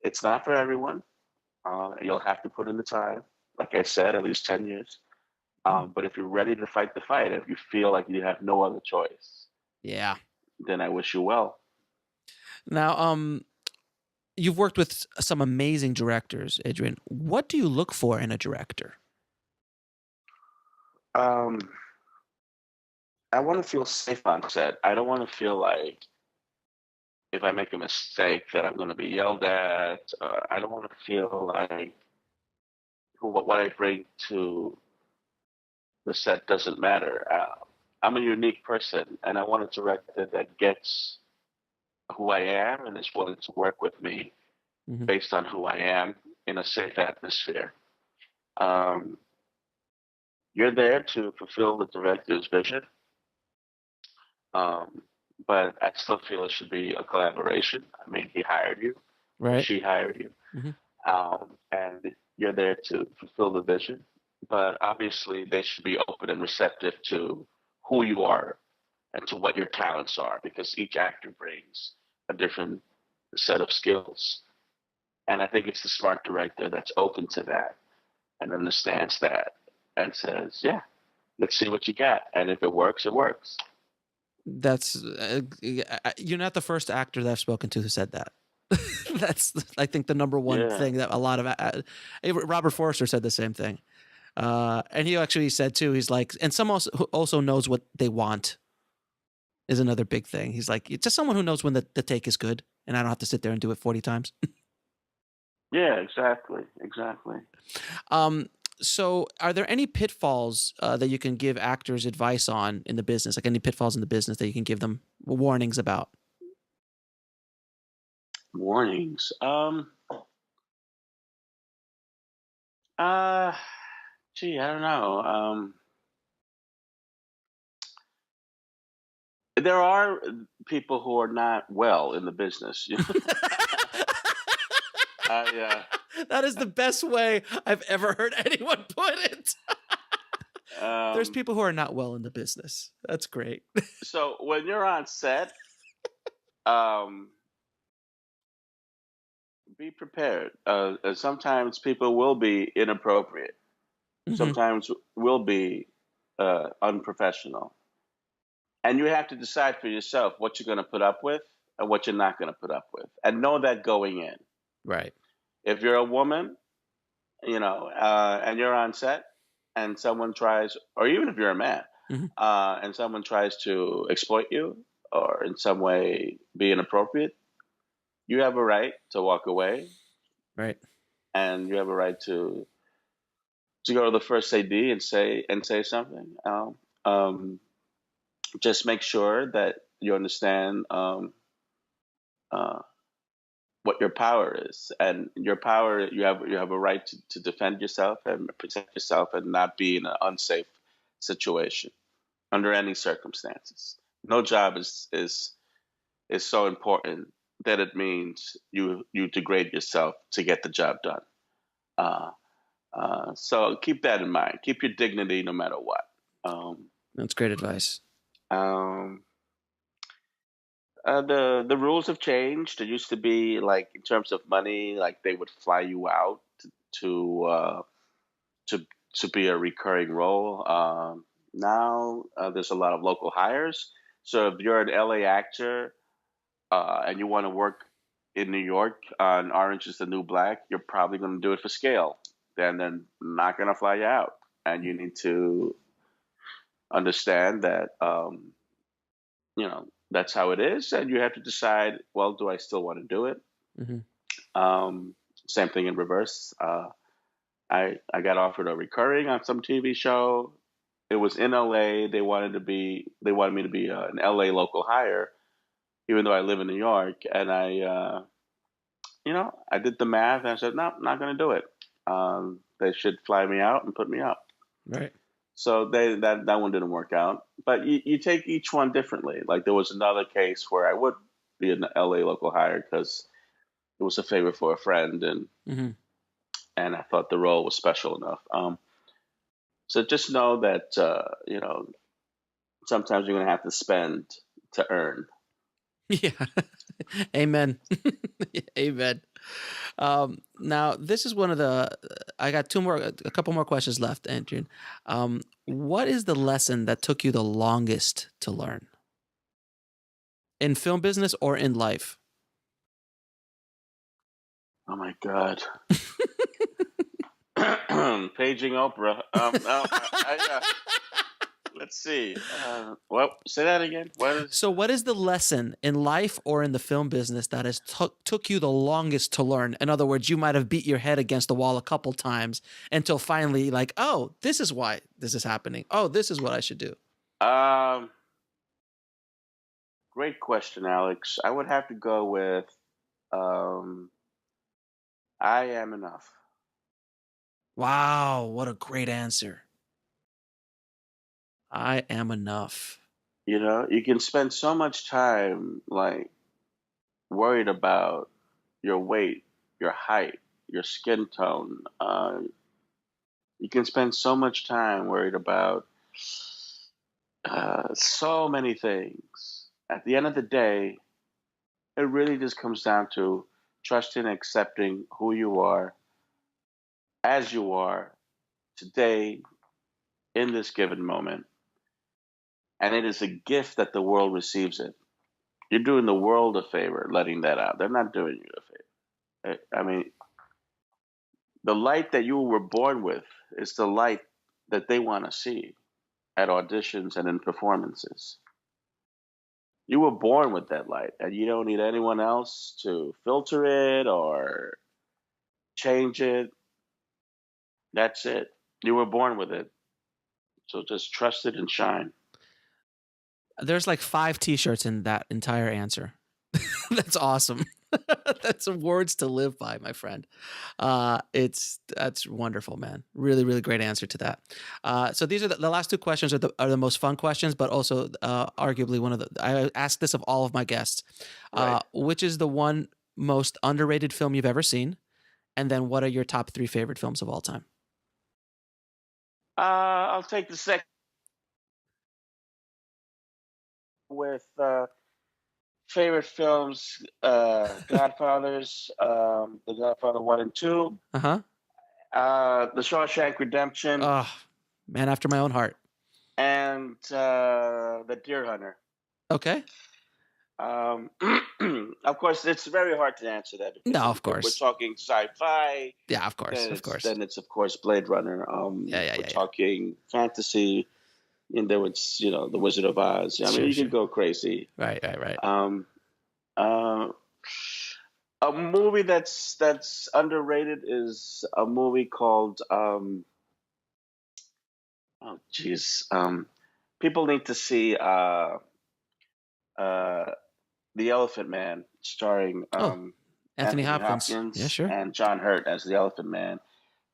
Speaker 3: it's not for everyone. You'll have to put in the time, like I said, at least 10 years. But if you're ready to fight the fight, if you feel like you have no other choice,
Speaker 1: Yeah.
Speaker 3: then I wish you well.
Speaker 1: Now, you've worked with some amazing directors, Adrian. What do you look for in a director?
Speaker 3: Um, I want to feel safe on set. I don't want to feel like if I make a mistake that I'm going to be yelled at. I don't want to feel like what I bring to the set doesn't matter. I'm a unique person, and I want a director that gets who I am and is willing to work with me based on who I am in a safe atmosphere. Um, you're there to fulfill the director's vision, um, but I still feel it should be a collaboration. I mean, he hired you, or
Speaker 1: Right.
Speaker 3: she hired you,
Speaker 1: Mm-hmm.
Speaker 3: and you're there to fulfill the vision. But obviously, they should be open and receptive to who you are and to what your talents are, because each actor brings a different set of skills. And I think it's the smart director that's open to that and understands that and says, yeah, let's see what you got. And if it works, it works.
Speaker 1: That's you're not the first actor that I've spoken to who said that. That's, I think, the number one
Speaker 3: Yeah.
Speaker 1: thing that a lot of Robert Forster said the same thing, and he actually said too. He's like, and someone who also knows what they want is another big thing. He's like, it's just someone who knows when the take is good, and I don't have to sit there and do it 40 times.
Speaker 3: Yeah, exactly. Exactly.
Speaker 1: So are there any pitfalls that you can give actors advice on in the business? Like any pitfalls in the business that you can give them warnings about?
Speaker 3: Warnings. Uh, Gee, I don't know. There are people who are not well in the business. I,
Speaker 1: That is the best way I've ever heard anyone put it. There's people who are not well in the business. That's great.
Speaker 3: So when you're on set, um, be prepared. Sometimes people will be inappropriate. Sometimes will be unprofessional, and you have to decide for yourself what you're going to put up with and what you're not going to put up with, and know that going in.
Speaker 1: Right.
Speaker 3: If you're a woman, and you're on set, and someone tries, or even if you're a man, and someone tries to exploit you or in some way be inappropriate, you have a right to walk away.
Speaker 1: Right.
Speaker 3: And you have a right to go to the first AD and say something. Just make sure that you understand uh, what your power is, and your power, you have a right to defend yourself and protect yourself and not be in an unsafe situation under any circumstances. No job is so important that it means you degrade yourself to get the job done. So keep that in mind. Keep your dignity no matter what.
Speaker 1: That's great advice.
Speaker 3: Um, the rules have changed. It used to be like in terms of money, like they would fly you out to to to be a recurring role. Now there's a lot of local hires. So if you're an LA actor and you want to work in New York on Orange is the New Black, you're probably going to do it for scale. Then they're not going to fly you out, and you need to understand that that's how it is, and you have to decide, well, do I still want to do it? Same thing in reverse. I got offered a recurring on some TV show. It was in LA. They wanted me to be an LA local hire, even though I live in New York. And I did the math and I said, no, I'm not going to do it. They should fly me out and put me up.
Speaker 1: Right.
Speaker 3: So that one didn't work out. But you take each one differently. Like there was another case where I would be an LA local hire because it was a favor for a friend, and I thought the role was special enough. So just know that sometimes you're going to have to spend to earn.
Speaker 1: Yeah. Amen. Amen. Now, this is one of the. I got a couple more questions left, Adrian. What is the lesson that took you the longest to learn in film business or in life?
Speaker 3: Oh my God. Paging Oprah. No, let's see. Well, say that again. What is?
Speaker 1: So, what is the lesson in life or in the film business that has took you the longest to learn? In other words, you might have beat your head against the wall a couple times until finally, like, oh, this is why this is happening. Oh, this is what I should do.
Speaker 3: Great question, Alex. I would have to go with I am enough.
Speaker 1: Wow, what a great answer. I am enough.
Speaker 3: You can spend so much time like worried about your weight, your height, your skin tone. You can spend so much time worried about so many things. At the end of the day, it really just comes down to trusting and accepting who you are as you are today in this given moment. And it is a gift that the world receives it. You're doing the world a favor letting that out. They're not doing you a favor. I mean, the light that you were born with is the light that they want to see at auditions and in performances. You were born with that light, and you don't need anyone else to filter it or change it. That's it. You were born with it. So just trust it and shine.
Speaker 1: There's like 5 T-shirts in that entire answer. That's awesome. That's some words to live by, my friend. That's wonderful, man. Really, really great answer to that. So these are the last 2 questions are the most fun questions, but also arguably one of the. I ask this of all of my guests.
Speaker 3: Right.
Speaker 1: Which is the one most underrated film you've ever seen, and then what are your top 3 favorite films of all time?
Speaker 3: I'll take the second with favorite films, Godfathers, The Godfather 1 and 2,
Speaker 1: Uh-huh.
Speaker 3: The Shawshank Redemption,
Speaker 1: Oh, man after my own heart.
Speaker 3: and The Deer Hunter.
Speaker 1: Okay.
Speaker 3: Of course, it's very hard to answer that.
Speaker 1: No, of
Speaker 3: if
Speaker 1: course.
Speaker 3: we're talking sci-fi.
Speaker 1: Yeah, of course,
Speaker 3: Then
Speaker 1: of course.
Speaker 3: Then it's of course Blade Runner. We're talking fantasy, and there was The Wizard of Oz. I mean, you can go crazy.
Speaker 1: Right.
Speaker 3: A movie that's underrated is a movie called people need to see The Elephant Man, starring
Speaker 1: Anthony Hopkins. Yeah, sure.
Speaker 3: and John Hurt as the Elephant Man.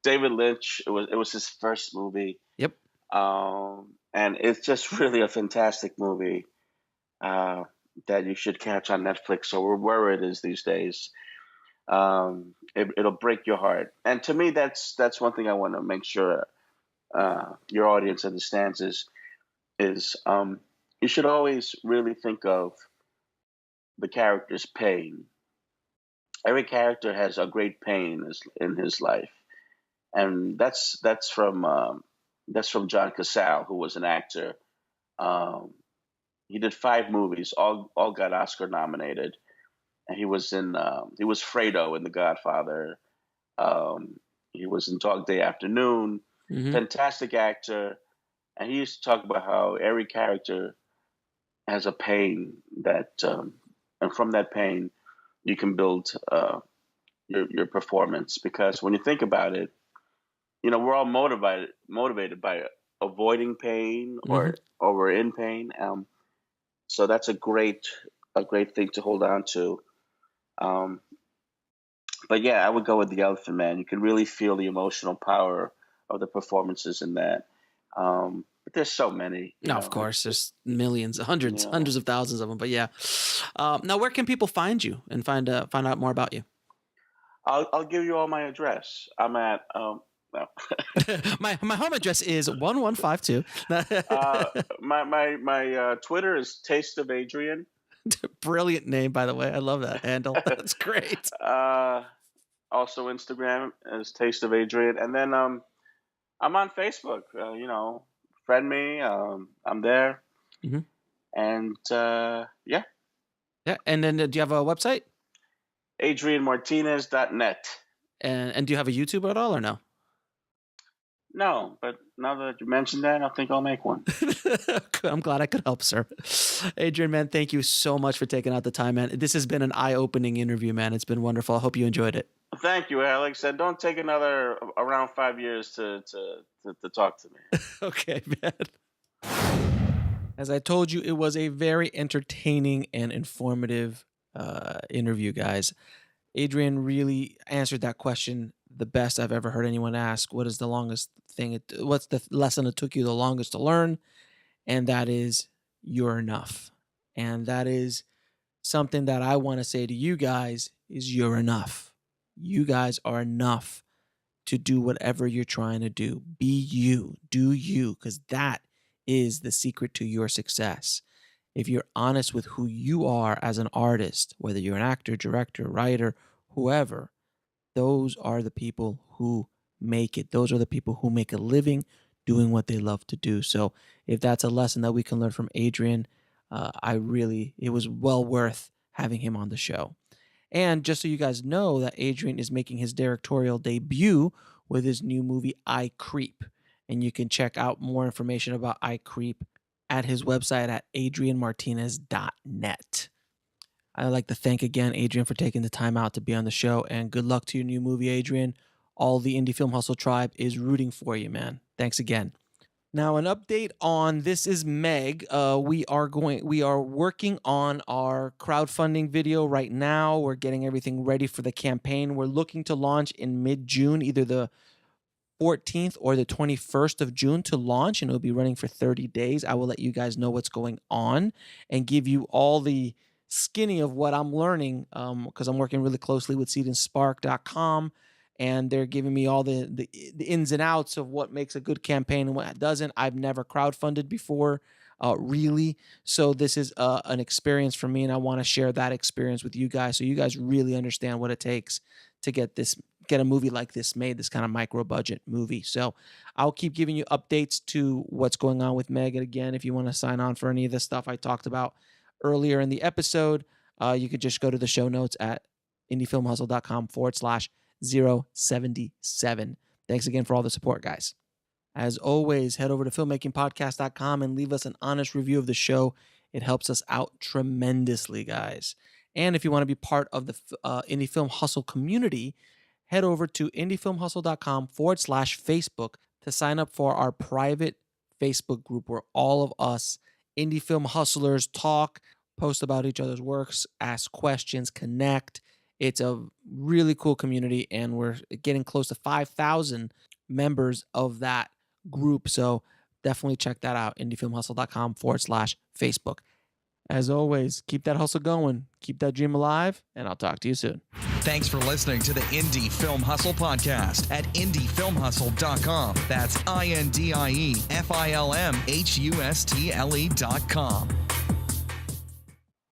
Speaker 3: David Lynch. It was his first movie.
Speaker 1: Yep.
Speaker 3: And it's just really a fantastic movie that you should catch on Netflix or wherever it is these days. It'll break your heart. And to me, that's one thing I want to make sure your audience understands is you should always really think of the character's pain. Every character has a great pain in his life, and that's from John Casa, who was an actor. He did 5 movies, all got Oscar nominated, and he was Fredo in The Godfather. He was in Dog Day Afternoon.
Speaker 1: Mm-hmm.
Speaker 3: Fantastic actor, and he used to talk about how every character has a pain that, and from that pain, you can build your performance. Because when you think about it, we're all motivated by avoiding pain or we're in pain. So that's a great thing to hold on to. But yeah, I would go with The Elephant Man. You can really feel the emotional power of the performances in that. But there's so many.
Speaker 1: Of course, there's millions, hundreds of thousands of them. But yeah. Now, where can people find you and find out more about you?
Speaker 3: I'll give you all my address. I'm at no.
Speaker 1: my home address is 1152.
Speaker 3: My Twitter is Taste of Adrian.
Speaker 1: Brilliant name, by the way. I love that handle. That's great.
Speaker 3: Also Instagram as Taste of Adrian, and then I'm on Facebook. Friend me. I'm there,
Speaker 1: Hmm.
Speaker 3: and yeah,
Speaker 1: Yeah. And then do you have a website?
Speaker 3: AdrianMartinez.net.
Speaker 1: And do you have a YouTube at all or no?
Speaker 3: No, but now that you mentioned that, I think I'll make one.
Speaker 1: I'm glad I could help, sir. Adrian, man, thank you so much for taking out the time, man. This has been an eye-opening interview, man. It's been wonderful. I hope you enjoyed it.
Speaker 3: Thank you, Alex. And don't take another around 5 years to talk to me.
Speaker 1: Okay, man. As I told you, it was a very entertaining and informative interview, guys. Adrian really answered that question the best I've ever heard anyone ask. What is the longest thing? What's the lesson it took you the longest to learn? And that is, you're enough. And that is something that I want to say to you guys is you're enough. You guys are enough to do whatever you're trying to do. Be you, do you, because that is the secret to your success. If you're honest with who you are as an artist, whether you're an actor, director, writer, whoever, those are the people who make it. Those are the people who make a living doing what they love to do. So if that's a lesson that we can learn from Adrian, it was well worth having him on the show. And just so you guys know that Adrian is making his directorial debut with his new movie, I Creep. And you can check out more information about I Creep at his website at adrianmartinez.net. I'd like to thank again Adrian for taking the time out to be on the show, and good luck to your new movie, Adrian. All the Indie Film Hustle tribe is rooting for you, man. Thanks again. Now, an update on This Is Meg. We are working on our crowdfunding video right now. We're getting everything ready for the campaign. We're looking to launch in mid-June, either the 14th or the 21st of June to launch, and it'll be running for 30 days. I will let you guys know what's going on and give you all the skinny of what I'm learning, because I'm working really closely with seedandspark.com, and they're giving me all the ins and outs of what makes a good campaign and what doesn't. I've never crowdfunded before, really. So this is an experience for me, and I want to share that experience with you guys so you guys really understand what it takes to get a movie like this made, this kind of micro budget movie. So I'll keep giving you updates to what's going on with Meg. And again, if you want to sign on for any of the stuff I talked about earlier in the episode, you could just go to the show notes at indiefilmhustle.com/077. Thanks again for all the support, guys. As always, head over to filmmakingpodcast.com and leave us an honest review of the show. It helps us out tremendously, guys. And if you want to be part of the Indie Film Hustle community, head over to indiefilmhustle.com/Facebook to sign up for our private Facebook group where all of us indie film hustlers talk, post about each other's works, ask questions, connect. It's a really cool community, and we're getting close to 5,000 members of that group. So definitely check that out, indiefilmhustle.com/Facebook. As always, keep that hustle going, keep that dream alive, and I'll talk to you soon.
Speaker 2: Thanks for listening to the Indie Film Hustle podcast at indiefilmhustle.com. That's INDIEFILMHUSTLE.com.